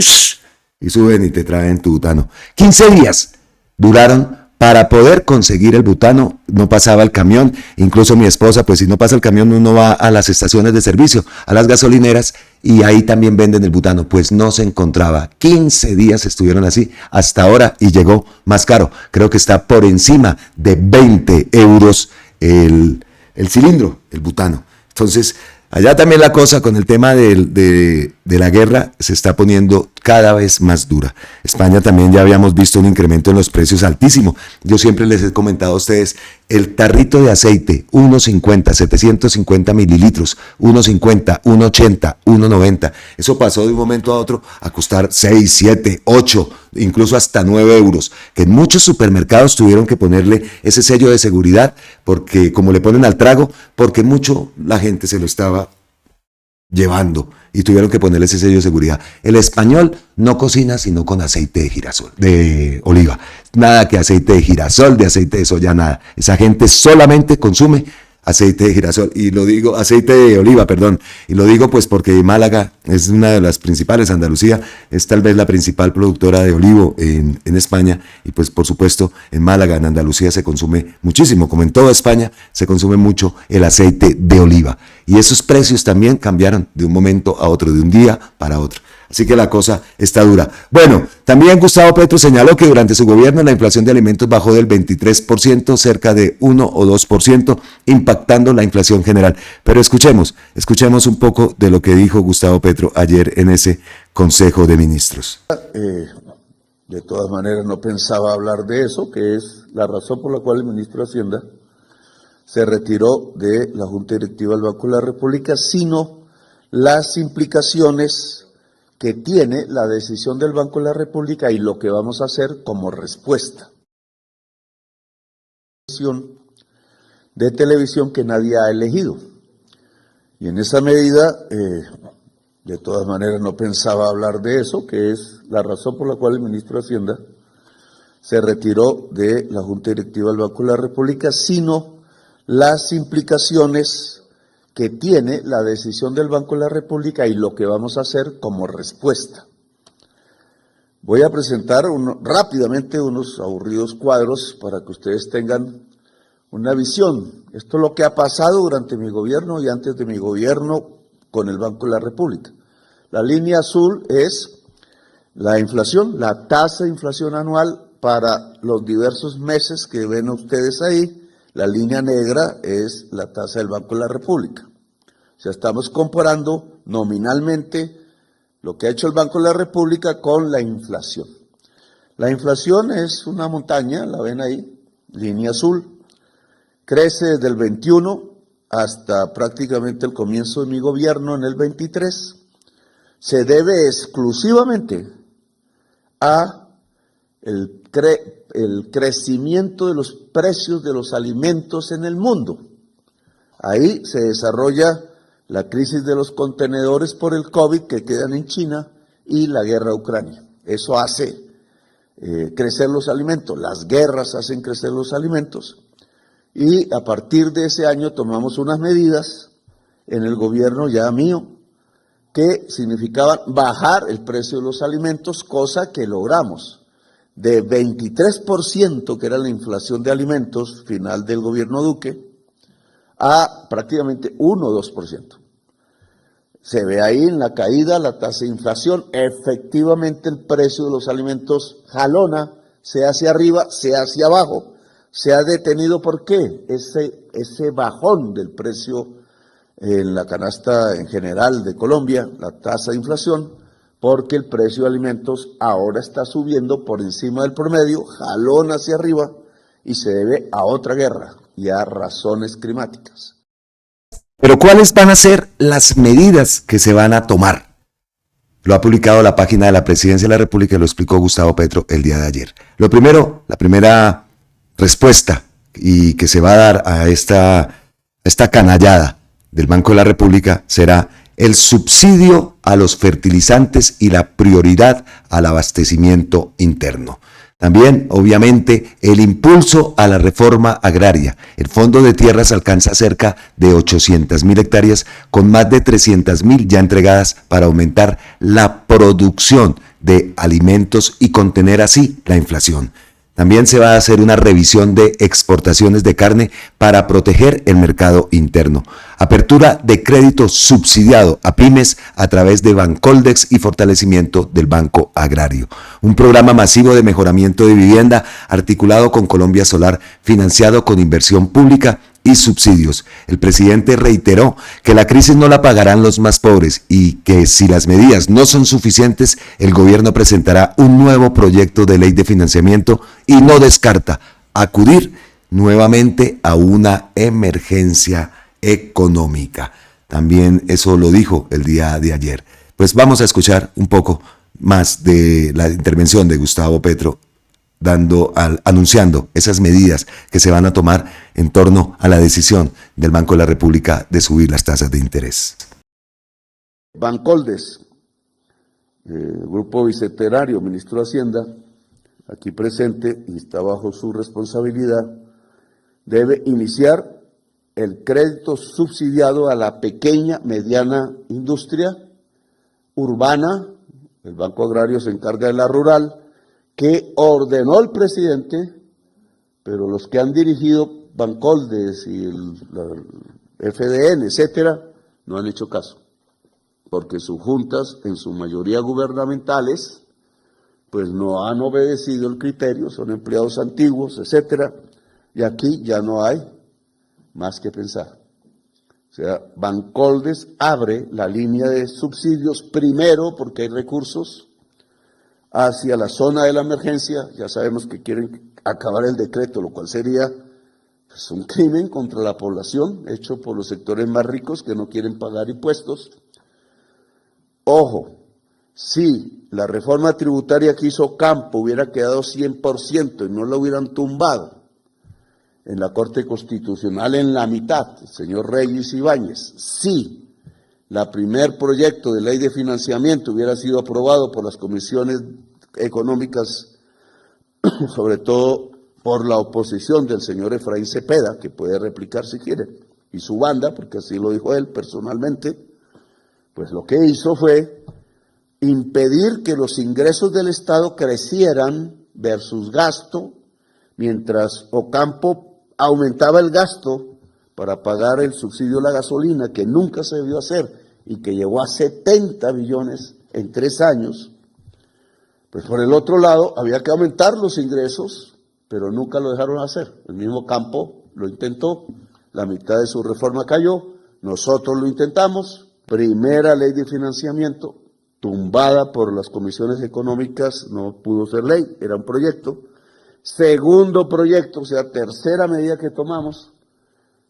y suben y te traen tu butano. 15 días duraron para poder conseguir el butano, no pasaba el camión, incluso mi esposa, pues si no pasa el camión uno va a las estaciones de servicio, a las gasolineras, y ahí también venden el butano, pues no se encontraba. 15 días estuvieron así hasta ahora y llegó más caro, creo que está por encima de €20 el cilindro, el butano. Entonces, allá también la cosa con el tema de la guerra se está poniendo cada vez más dura. España también ya habíamos visto un incremento en los precios altísimo. Yo siempre les he comentado a ustedes, el tarrito de aceite, 1.50, 750 mililitros, 1.50, 1.80, 1.90. Eso pasó de un momento a otro a costar 6, 7, 8, incluso hasta €9, que en muchos supermercados tuvieron que ponerle ese sello de seguridad, porque como le ponen al trago, porque mucho la gente se lo estaba llevando y tuvieron que ponerle ese sello de seguridad. El español no cocina sino con aceite de girasol, de oliva. Nada que aceite de girasol, de aceite de soya, nada. Esa gente solamente consume aceite de girasol, y lo digo, aceite de oliva, perdón, y lo digo pues porque Málaga es una de las principales, Andalucía es tal vez la principal productora de olivo en España, y pues por supuesto en Málaga, en Andalucía se consume muchísimo, como en toda España, se consume mucho el aceite de oliva, y esos precios también cambiaron de un momento a otro, de un día para otro. Así que la cosa está dura. Bueno, también Gustavo Petro señaló que durante su gobierno la inflación de alimentos bajó del 23%, cerca de 1 o 2%, impactando la inflación general. Pero escuchemos un poco de lo que dijo Gustavo Petro ayer en ese Consejo de Ministros. De todas maneras, no pensaba hablar de eso, que es la razón por la cual el ministro de Hacienda se retiró de la Junta Directiva del Banco de la República, sino las implicaciones que tiene la decisión del Banco de la República y lo que vamos a hacer como respuesta. De televisión que nadie ha elegido. Y en esa medida, de todas maneras, no pensaba hablar de eso, que es la razón por la cual el ministro de Hacienda se retiró de la Junta Directiva del Banco de la República, sino las implicaciones que tiene la decisión del Banco de la República y lo que vamos a hacer como respuesta. Voy a presentar rápidamente unos aburridos cuadros para que ustedes tengan una visión. Esto es lo que ha pasado durante mi gobierno y antes de mi gobierno con el Banco de la República. La línea azul es la inflación, la tasa de inflación anual para los diversos meses que ven ustedes ahí. La línea negra es la tasa del Banco de la República. O sea, estamos comparando nominalmente lo que ha hecho el Banco de la República con la inflación. La inflación es una montaña, la ven ahí, línea azul. Crece desde el 21 hasta prácticamente el comienzo de mi gobierno en el 23. Se debe exclusivamente a el crecimiento de los precios de los alimentos en el mundo. Ahí se desarrolla la crisis de los contenedores por el COVID que quedan en China y la guerra a Ucrania. Eso hace crecer los alimentos, las guerras hacen crecer los alimentos. Y a partir de ese año tomamos unas medidas en el gobierno ya mío que significaban bajar el precio de los alimentos, cosa que logramos. De 23%, que era la inflación de alimentos final del gobierno Duque, a prácticamente 1 o 2%. Se ve ahí en la caída la tasa de inflación. Efectivamente el precio de los alimentos jalona, sea hacia arriba, sea hacia abajo. Se ha detenido, ¿por qué? Ese bajón del precio en la canasta en general de Colombia, la tasa de inflación, porque el precio de alimentos ahora está subiendo por encima del promedio, jalón hacia arriba, y se debe a otra guerra y a razones climáticas. Pero ¿cuáles van a ser las medidas que se van a tomar? Lo ha publicado la página de la Presidencia de la República y lo explicó Gustavo Petro el día de ayer. Lo primero, la primera respuesta y que se va a dar a esta canallada del Banco de la República será el subsidio a los fertilizantes y la prioridad al abastecimiento interno. También, obviamente, el impulso a la reforma agraria. El Fondo de Tierras alcanza cerca de 800.000 hectáreas, con más de 300.000 ya entregadas para aumentar la producción de alimentos y contener así la inflación. También se va a hacer una revisión de exportaciones de carne para proteger el mercado interno. Apertura de crédito subsidiado a pymes a través de Bancoldex y fortalecimiento del Banco Agrario. Un programa masivo de mejoramiento de vivienda articulado con Colombia Solar, financiado con inversión pública y subsidios. El presidente reiteró que la crisis no la pagarán los más pobres y que si las medidas no son suficientes, el gobierno presentará un nuevo proyecto de ley de financiamiento y no descarta acudir nuevamente a una emergencia económica. También eso lo dijo el día de ayer. Pues vamos a escuchar un poco más de la intervención de Gustavo Petro anunciando esas medidas que se van a tomar en torno a la decisión del Banco de la República de subir las tasas de interés. Bancoldex, Grupo Bicentenario, Ministro de Hacienda, aquí presente y está bajo su responsabilidad, debe iniciar el crédito subsidiado a la pequeña, mediana industria urbana. El Banco Agrario se encarga de la rural, que ordenó el presidente, pero los que han dirigido Bancoldex y el FDN, etcétera, no han hecho caso, porque sus juntas, en su mayoría gubernamentales, pues no han obedecido el criterio, son empleados antiguos, etcétera, y aquí ya no hay más que pensar. O sea, Bancoldex abre la línea de subsidios primero porque hay recursos hacia la zona de la emergencia. Ya sabemos que quieren acabar el decreto, lo cual sería pues, un crimen contra la población hecho por los sectores más ricos que no quieren pagar impuestos. Ojo, si la reforma tributaria que hizo Campo hubiera quedado 100% y no la hubieran tumbado en la Corte Constitucional en la mitad, el señor Reyes Ibáñez, si la primer proyecto de ley de financiamiento hubiera sido aprobado por las comisiones económicas sobre todo por la oposición del señor Efraín Cepeda, que puede replicar si quiere, y su banda, porque así lo dijo él personalmente, pues lo que hizo fue impedir que los ingresos del Estado crecieran versus gasto, mientras Ocampo aumentaba el gasto para pagar el subsidio a la gasolina, que nunca se debió hacer y que llegó a 70 billones en 3 años. Pues por el otro lado, había que aumentar los ingresos, pero nunca lo dejaron hacer. El mismo Campo lo intentó, la mitad de su reforma cayó, nosotros lo intentamos. Primera ley de financiamiento, tumbada por las comisiones económicas, no pudo ser ley, era un proyecto. Segundo proyecto, o sea, tercera medida que tomamos,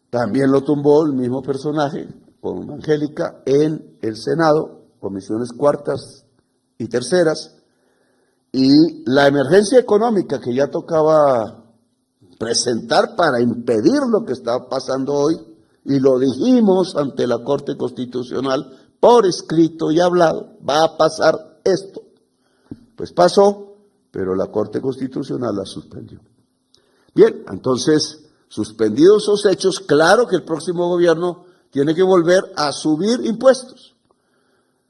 también lo tumbó el mismo personaje, con Angélica, en el Senado, comisiones cuartas y terceras. Y la emergencia económica que ya tocaba presentar para impedir lo que está pasando hoy, y lo dijimos ante la Corte Constitucional por escrito y hablado, va a pasar esto. Pues pasó, pero la Corte Constitucional la suspendió. Bien, entonces, suspendidos esos hechos, claro que el próximo gobierno tiene que volver a subir impuestos.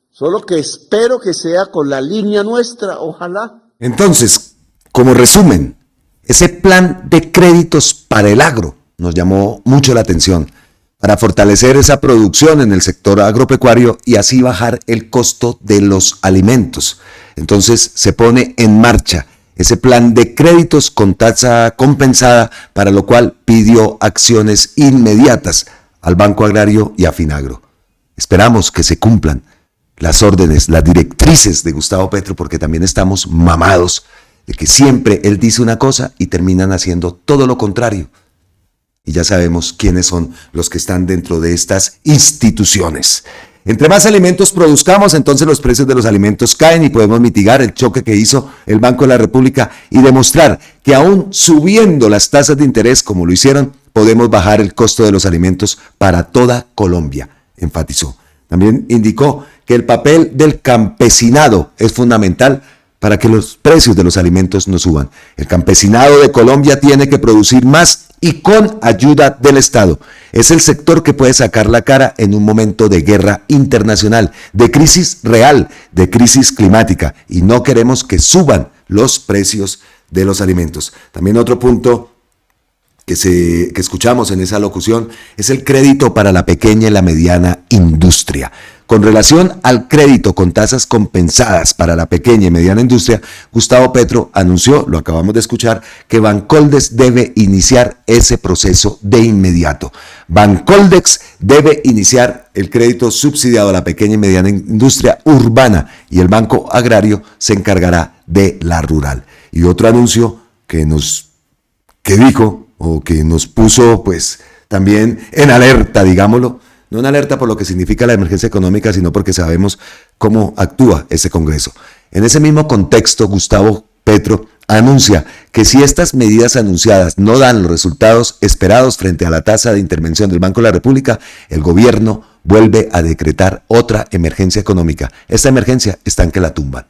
Solo que espero que sea con la línea nuestra, ojalá. Entonces, como resumen, ese plan de créditos para el agro nos llamó mucho la atención, para fortalecer esa producción en el sector agropecuario y así bajar el costo de los alimentos. Entonces se pone en marcha ese plan de créditos con tasa compensada, para lo cual pidió acciones inmediatas al Banco Agrario y a Finagro. Esperamos que se cumplan las órdenes, las directrices de Gustavo Petro, porque también estamos mamados de que siempre él dice una cosa y terminan haciendo todo lo contrario. Y ya sabemos quiénes son los que están dentro de estas instituciones. Entre más alimentos produzcamos, entonces los precios de los alimentos caen y podemos mitigar el choque que hizo el Banco de la República y demostrar que aún subiendo las tasas de interés como lo hicieron, podemos bajar el costo de los alimentos para toda Colombia, enfatizó. También indicó que el papel del campesinado es fundamental para que los precios de los alimentos no suban. El campesinado de Colombia tiene que producir más y con ayuda del Estado. Es el sector que puede sacar la cara en un momento de guerra internacional, de crisis real, de crisis climática, y no queremos que suban los precios de los alimentos. También otro punto que escuchamos en esa locución es el crédito para la pequeña y la mediana industria. Con relación al crédito con tasas compensadas para la pequeña y mediana industria, Gustavo Petro anunció, lo acabamos de escuchar, que Bancoldex debe iniciar ese proceso de inmediato. Bancoldex debe iniciar el crédito subsidiado a la pequeña y mediana industria urbana y el Banco Agrario se encargará de la rural. Y otro anuncio que dijo o que nos puso pues también en alerta, digámoslo, no en alerta por lo que significa la emergencia económica, sino porque sabemos cómo actúa ese Congreso. En ese mismo contexto, Gustavo Petro anuncia que si estas medidas anunciadas no dan los resultados esperados frente a la tasa de intervención del Banco de la República, el gobierno vuelve a decretar otra emergencia económica. Esta emergencia está en que la tumban.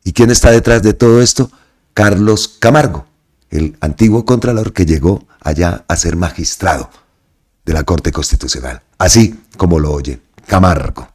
¿Y quién está detrás de todo esto? Carlos Camargo, el antiguo contralor que llegó allá a ser magistrado de la Corte Constitucional, así como lo oye, Camargo.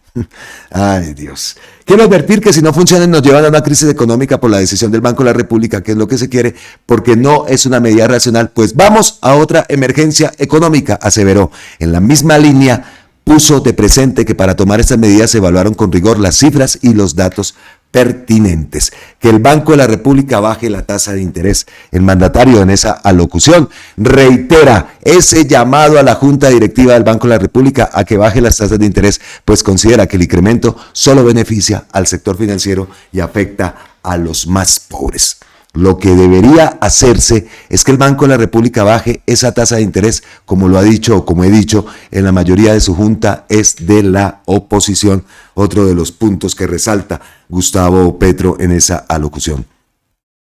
Ay, Dios. Quiero advertir que si no funcionan nos llevan a una crisis económica por la decisión del Banco de la República, que es lo que se quiere, porque no es una medida racional, pues vamos a otra emergencia económica, aseveró. En la misma línea, puso de presente que para tomar estas medidas se evaluaron con rigor las cifras y los datos pertinentes. Que el Banco de la República baje la tasa de interés. El mandatario en esa alocución reitera ese llamado a la Junta Directiva del Banco de la República a que baje las tasas de interés, pues considera que el incremento solo beneficia al sector financiero y afecta a los más pobres. Lo que debería hacerse es que el Banco de la República baje esa tasa de interés, como lo ha dicho o como he dicho, en la mayoría de su junta es de la oposición, otro de los puntos que resalta Gustavo Petro en esa alocución.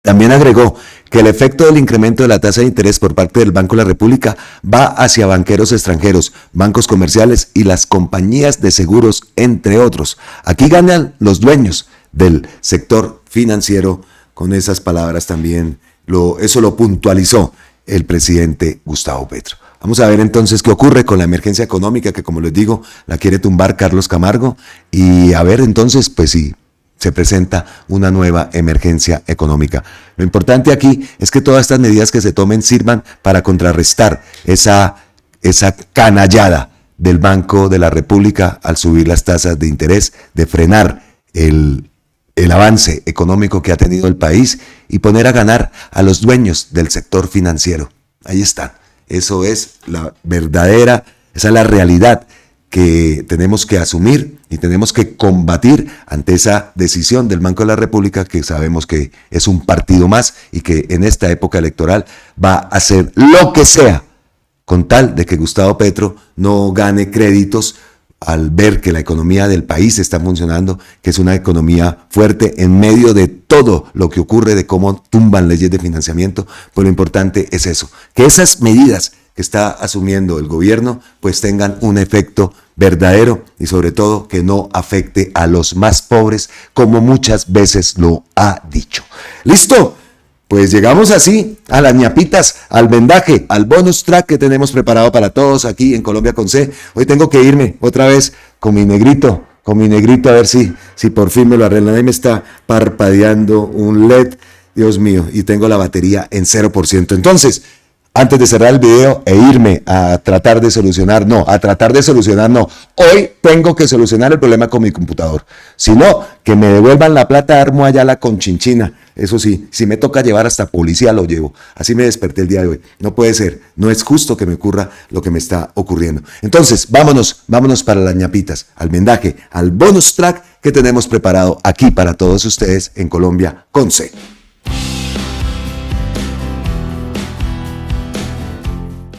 También agregó que el efecto del incremento de la tasa de interés por parte del Banco de la República va hacia banqueros extranjeros, bancos comerciales y las compañías de seguros, entre otros. Aquí ganan los dueños del sector financiero. Con esas palabras también eso lo puntualizó el presidente Gustavo Petro. Vamos a ver entonces qué ocurre con la emergencia económica que, como les digo, la quiere tumbar Carlos Camargo, y a ver entonces pues si se presenta una nueva emergencia económica. Lo importante aquí es que todas estas medidas que se tomen sirvan para contrarrestar esa canallada del Banco de la República al subir las tasas de interés, de frenar el avance económico que ha tenido el país y poner a ganar a los dueños del sector financiero. Ahí está. Eso es la verdadera, esa es la realidad que tenemos que asumir y tenemos que combatir ante esa decisión del Banco de la República, que sabemos que es un partido más y que en esta época electoral va a hacer lo que sea con tal de que Gustavo Petro no gane créditos al ver que la economía del país está funcionando, que es una economía fuerte en medio de todo lo que ocurre, de cómo tumban leyes de financiamiento. Pues lo importante es eso, que esas medidas que está asumiendo el gobierno pues tengan un efecto verdadero y sobre todo que no afecte a los más pobres, como muchas veces lo ha dicho. ¿Listo? Pues llegamos así a las ñapitas, al vendaje, al bonus track que tenemos preparado para todos aquí en Colombia con C. Hoy tengo que irme otra vez con mi negrito, a ver si por fin me lo arreglan. Ahí me está parpadeando un LED, Dios mío, y tengo la batería en 0%. Entonces, antes de cerrar el video e irme a tratar de solucionar, hoy tengo que solucionar el problema con mi computador. Si no, que me devuelvan la plata, armo allá la conchinchina. Eso sí, si me toca llevar hasta policía, lo llevo. Así me desperté el día de hoy. No puede ser, no es justo que me ocurra lo que me está ocurriendo. Entonces, vámonos para las ñapitas, al vendaje, al bonus track que tenemos preparado aquí para todos ustedes en Colombia con C.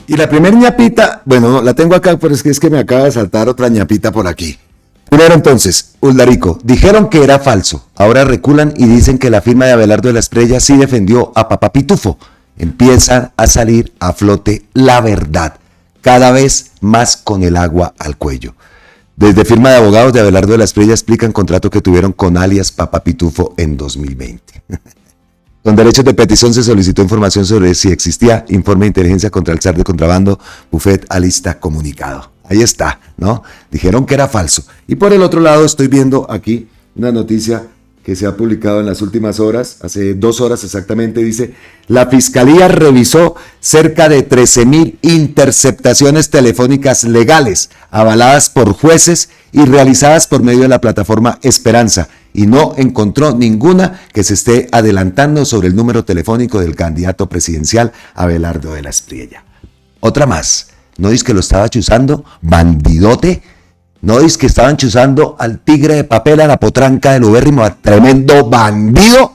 Y la primera ñapita, bueno, la tengo acá, pero es que me acaba de saltar otra ñapita por aquí. Primero entonces, Uldarico, dijeron que era falso, ahora reculan y dicen que la firma de Abelardo de la Espriella sí defendió a Papá Pitufo. Empieza a salir a flote la verdad, cada vez más con el agua al cuello. Desde firma de abogados de Abelardo de la Espriella explican contrato que tuvieron con alias Papá Pitufo en 2020. Con derechos de petición se solicitó información sobre si existía informe de inteligencia contra el zar de contrabando, Buffet alista comunicado. Ahí está, ¿no? Dijeron que era falso. Y por el otro lado estoy viendo aquí una noticia que se ha publicado en las últimas horas, hace 2 horas exactamente, dice: la Fiscalía revisó cerca de 13.000 interceptaciones telefónicas legales, avaladas por jueces y realizadas por medio de la plataforma Esperanza, y no encontró ninguna que se esté adelantando sobre el número telefónico del candidato presidencial Abelardo de la Espriella. Otra más, ¿no dice que lo estaba chuzando? Bandidote. ¿No dice que estaban chuzando al tigre de papel, a la potranca del ubérrimo, a tremendo bandido?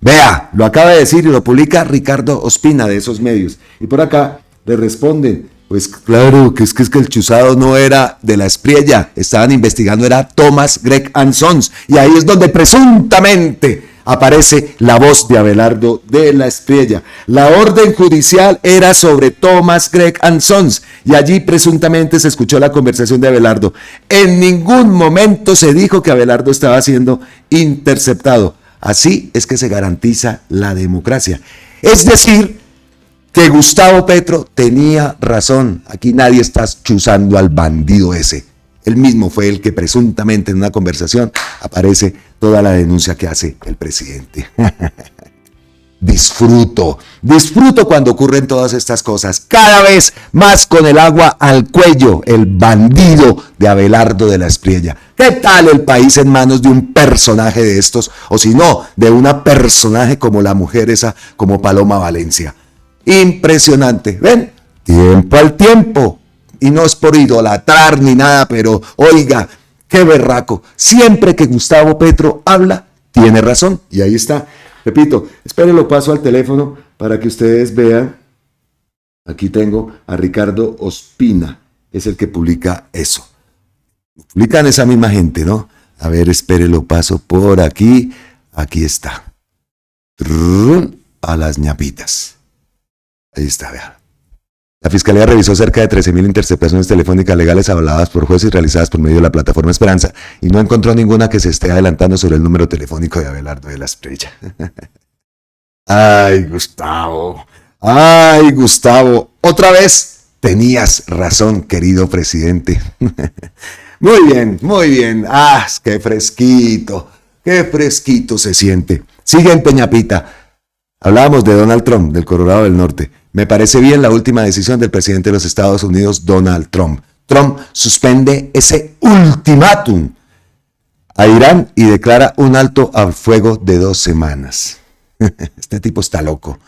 Vea, lo acaba de decir y lo publica Ricardo Ospina de esos medios. Y por acá le responden: pues claro, que es que el chuzado no era de la Espriella, estaban investigando, era Thomas Gregg & Sons, y ahí es donde presuntamente aparece la voz de Abelardo de la Espriella. La orden judicial era sobre Thomas Gregg & Sons, y allí presuntamente se escuchó la conversación de Abelardo. En ningún momento se dijo que Abelardo estaba siendo interceptado. Así es que se garantiza la democracia. Es decir, que Gustavo Petro tenía razón. Aquí nadie está chuzando al bandido ese. Él mismo fue el que presuntamente en una conversación aparece toda la denuncia que hace el presidente. Disfruto cuando ocurren todas estas cosas. Cada vez más con el agua al cuello, el bandido de Abelardo de la Espriella. ¿Qué tal el país en manos de un personaje de estos? O si no, de una personaje como la mujer esa, como Paloma Valencia. Impresionante. ¿Ven? Tiempo al tiempo. Y no es por idolatrar ni nada, pero oiga, qué berraco. Siempre que Gustavo Petro habla, tiene razón. Y ahí está. Repito, espérenlo, paso al teléfono para que ustedes vean. Aquí tengo a Ricardo Ospina. Es el que publica eso. Publican esa misma gente, ¿no? A ver, espérenlo, paso por aquí. Aquí está. A las ñapitas. Ahí está, vean. La Fiscalía revisó cerca de 13.000 interceptaciones telefónicas legales avaladas por jueces realizadas por medio de la plataforma Esperanza y no encontró ninguna que se esté adelantando sobre el número telefónico de Abelardo de la Espriella. Ay, Gustavo. Ay, Gustavo. Otra vez tenías razón, querido presidente. Muy bien, muy bien. Ah, qué fresquito se siente. Sigue en Peñapita. Hablábamos de Donald Trump, del Colorado del Norte. Me parece bien la última decisión del presidente de los Estados Unidos, Donald Trump. Trump suspende ese ultimátum a Irán y declara un alto al fuego de 2 semanas. Este tipo está loco.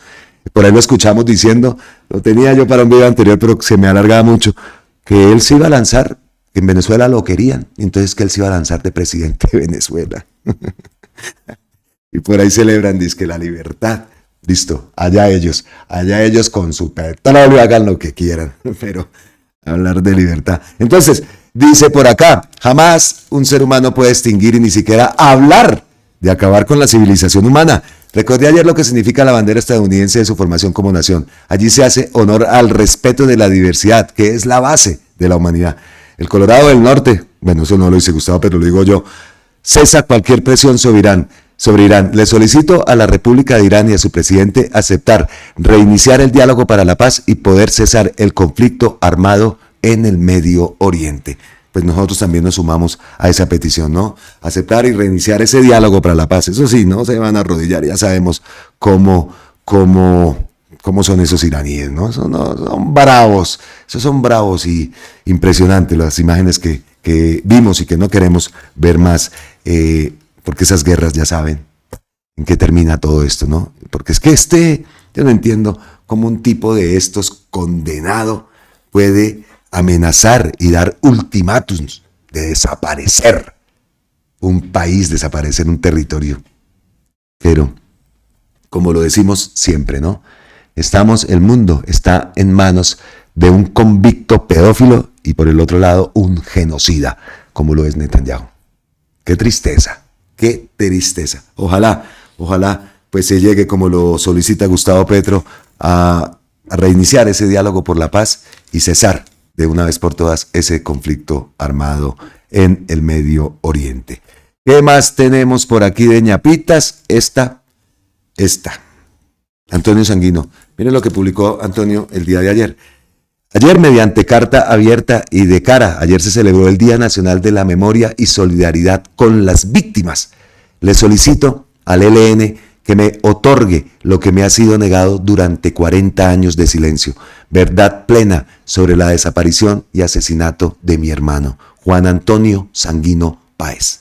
Por ahí lo escuchamos diciendo, lo tenía yo para un video anterior, pero se me alargaba mucho, que él se iba a lanzar, que en Venezuela lo querían, entonces que él se iba a lanzar de presidente de Venezuela. Y por ahí celebran, dizque la libertad. Listo, allá ellos con su petróleo, hagan lo que quieran, pero hablar de libertad. Entonces, dice por acá, jamás un ser humano puede extinguir y ni siquiera hablar de acabar con la civilización humana. Recordé ayer lo que significa la bandera estadounidense de su formación como nación. Allí se hace honor al respeto de la diversidad, que es la base de la humanidad. El Colorado del Norte, bueno, eso no lo dice Gustavo, pero lo digo yo, cesa cualquier presión sobre Irán. Le solicito a la República de Irán y a su presidente aceptar reiniciar el diálogo para la paz y poder cesar el conflicto armado en el Medio Oriente. Pues nosotros también nos sumamos a esa petición, ¿no? Aceptar y reiniciar ese diálogo para la paz. Eso sí, no se van a arrodillar, ya sabemos cómo son esos iraníes, ¿no? Son bravos, esos son bravos y impresionantes las imágenes que vimos y que no queremos ver más, porque esas guerras ya saben en qué termina todo esto, ¿no? Porque es que yo no entiendo cómo un tipo de estos condenado puede amenazar y dar ultimátums de desaparecer un país, desaparecer un territorio. Pero, como lo decimos siempre, ¿no? El mundo está en manos de un convicto pedófilo y por el otro lado un genocida, como lo es Netanyahu. Qué tristeza. Ojalá pues se llegue, como lo solicita Gustavo Petro, a reiniciar ese diálogo por la paz y cesar de una vez por todas ese conflicto armado en el Medio Oriente. ¿Qué más tenemos por aquí de ñapitas? Esta. Antonio Sanguino. Miren lo que publicó Antonio el día de ayer. Ayer, mediante carta abierta y de cara, ayer se celebró el Día Nacional de la Memoria y Solidaridad con las Víctimas. Le solicito al ELN que me otorgue lo que me ha sido negado durante 40 años de silencio. Verdad plena sobre la desaparición y asesinato de mi hermano, Juan Antonio Sanguino Páez.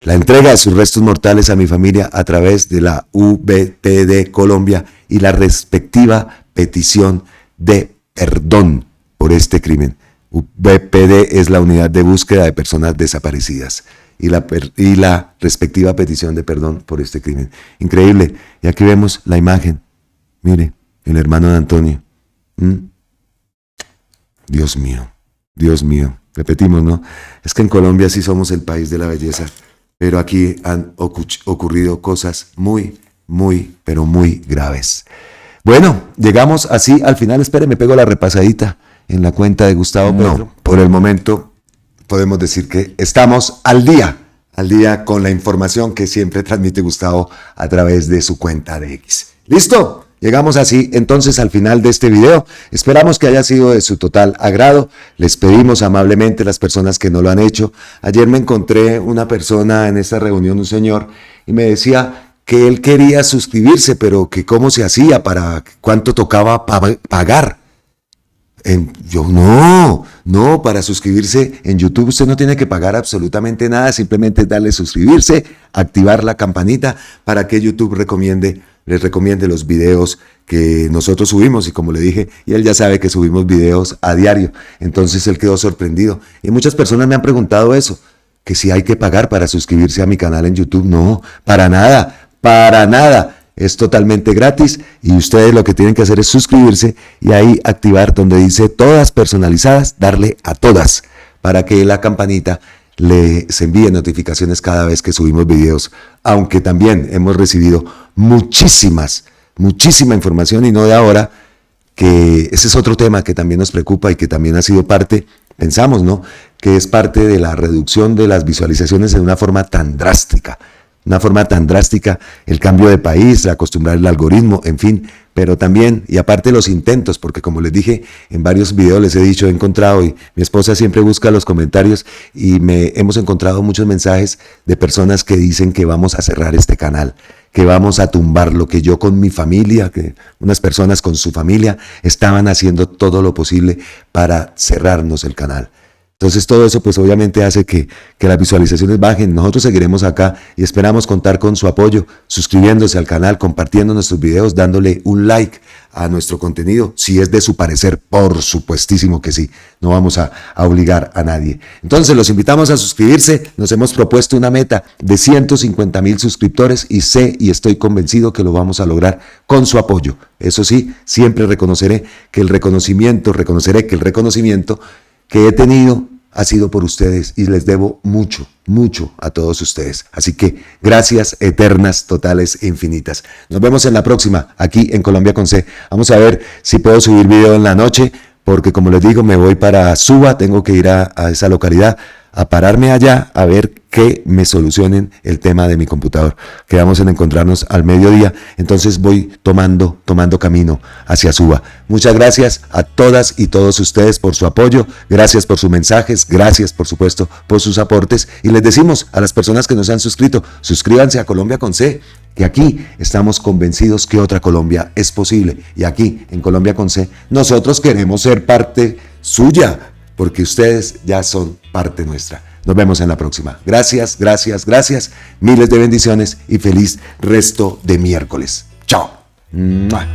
La entrega de sus restos mortales a mi familia a través de la VPD Colombia y la respectiva petición de perdón por este crimen. VPD es la unidad de búsqueda de personas desaparecidas y la respectiva petición de perdón por este crimen. Increíble. Y aquí vemos la imagen. Mire, el hermano de Antonio. Dios mío. Repetimos, ¿no? Es que en Colombia sí somos el país de la belleza, pero aquí han ocurrido cosas muy, pero muy graves. Bueno, llegamos así al final. Espere, me pego la repasadita en la cuenta de Gustavo Petro. No, por el momento podemos decir que estamos al día con la información que siempre transmite Gustavo a través de su cuenta de X. ¿Listo? Llegamos así entonces al final de este video. Esperamos que haya sido de su total agrado. Les pedimos amablemente a las personas que no lo han hecho. Ayer me encontré una persona en esta reunión, un señor, y me decía que él quería suscribirse, pero que cómo se hacía, para cuánto tocaba pagar. Yo no, para suscribirse en YouTube usted no tiene que pagar absolutamente nada, simplemente darle suscribirse, activar la campanita para que YouTube les recomiende los videos que nosotros subimos, y como le dije, y él ya sabe que subimos videos a diario, entonces él quedó sorprendido. Y muchas personas me han preguntado eso, que si hay que pagar para suscribirse a mi canal en YouTube. No, para nada. Es totalmente gratis y ustedes lo que tienen que hacer es suscribirse y ahí activar donde dice todas personalizadas, darle a todas para que la campanita les envíe notificaciones cada vez que subimos videos. Aunque también hemos recibido muchísima información, y no de ahora, que ese es otro tema que también nos preocupa y que también ha sido parte, pensamos, ¿no?, que es parte de la reducción de las visualizaciones en una forma tan drástica. una forma tan drástica, el cambio de país, acostumbrar el algoritmo, en fin, pero también, y aparte los intentos, porque como les dije en varios videos, les he dicho, he encontrado, y mi esposa siempre busca los comentarios, y hemos encontrado muchos mensajes de personas que dicen que vamos a cerrar este canal, que vamos a tumbarlo, que yo con mi familia, que unas personas con su familia estaban haciendo todo lo posible para cerrarnos el canal. Entonces todo eso pues obviamente hace que las visualizaciones bajen. Nosotros seguiremos acá y esperamos contar con su apoyo, suscribiéndose al canal, compartiendo nuestros videos, dándole un like a nuestro contenido, si es de su parecer, por supuestísimo que sí, no vamos a obligar a nadie. Entonces los invitamos a suscribirse, nos hemos propuesto una meta de 150,000 suscriptores y sé y estoy convencido que lo vamos a lograr con su apoyo. Eso sí, siempre reconoceré que el reconocimiento que he tenido ha sido por ustedes y les debo mucho, mucho a todos ustedes. Así que gracias eternas, totales e infinitas. Nos vemos en la próxima, aquí en Colombia con C. Vamos a ver si puedo subir video en la noche, porque como les digo, me voy para Suba, tengo que ir a esa localidad, a pararme allá, a ver que me solucionen el tema de mi computador. Quedamos en encontrarnos al mediodía, entonces voy tomando camino hacia Suba. Muchas gracias a todas y todos ustedes por su apoyo, gracias por sus mensajes, gracias por supuesto por sus aportes, y les decimos a las personas que no se han suscrito, suscríbanse a Colombia con C, que aquí estamos convencidos que otra Colombia es posible, y aquí en Colombia con C nosotros queremos ser parte suya, porque ustedes ya son parte nuestra. Nos vemos en la próxima. Gracias, gracias, gracias. Miles de bendiciones y feliz resto de miércoles. Chao. ¡Mua!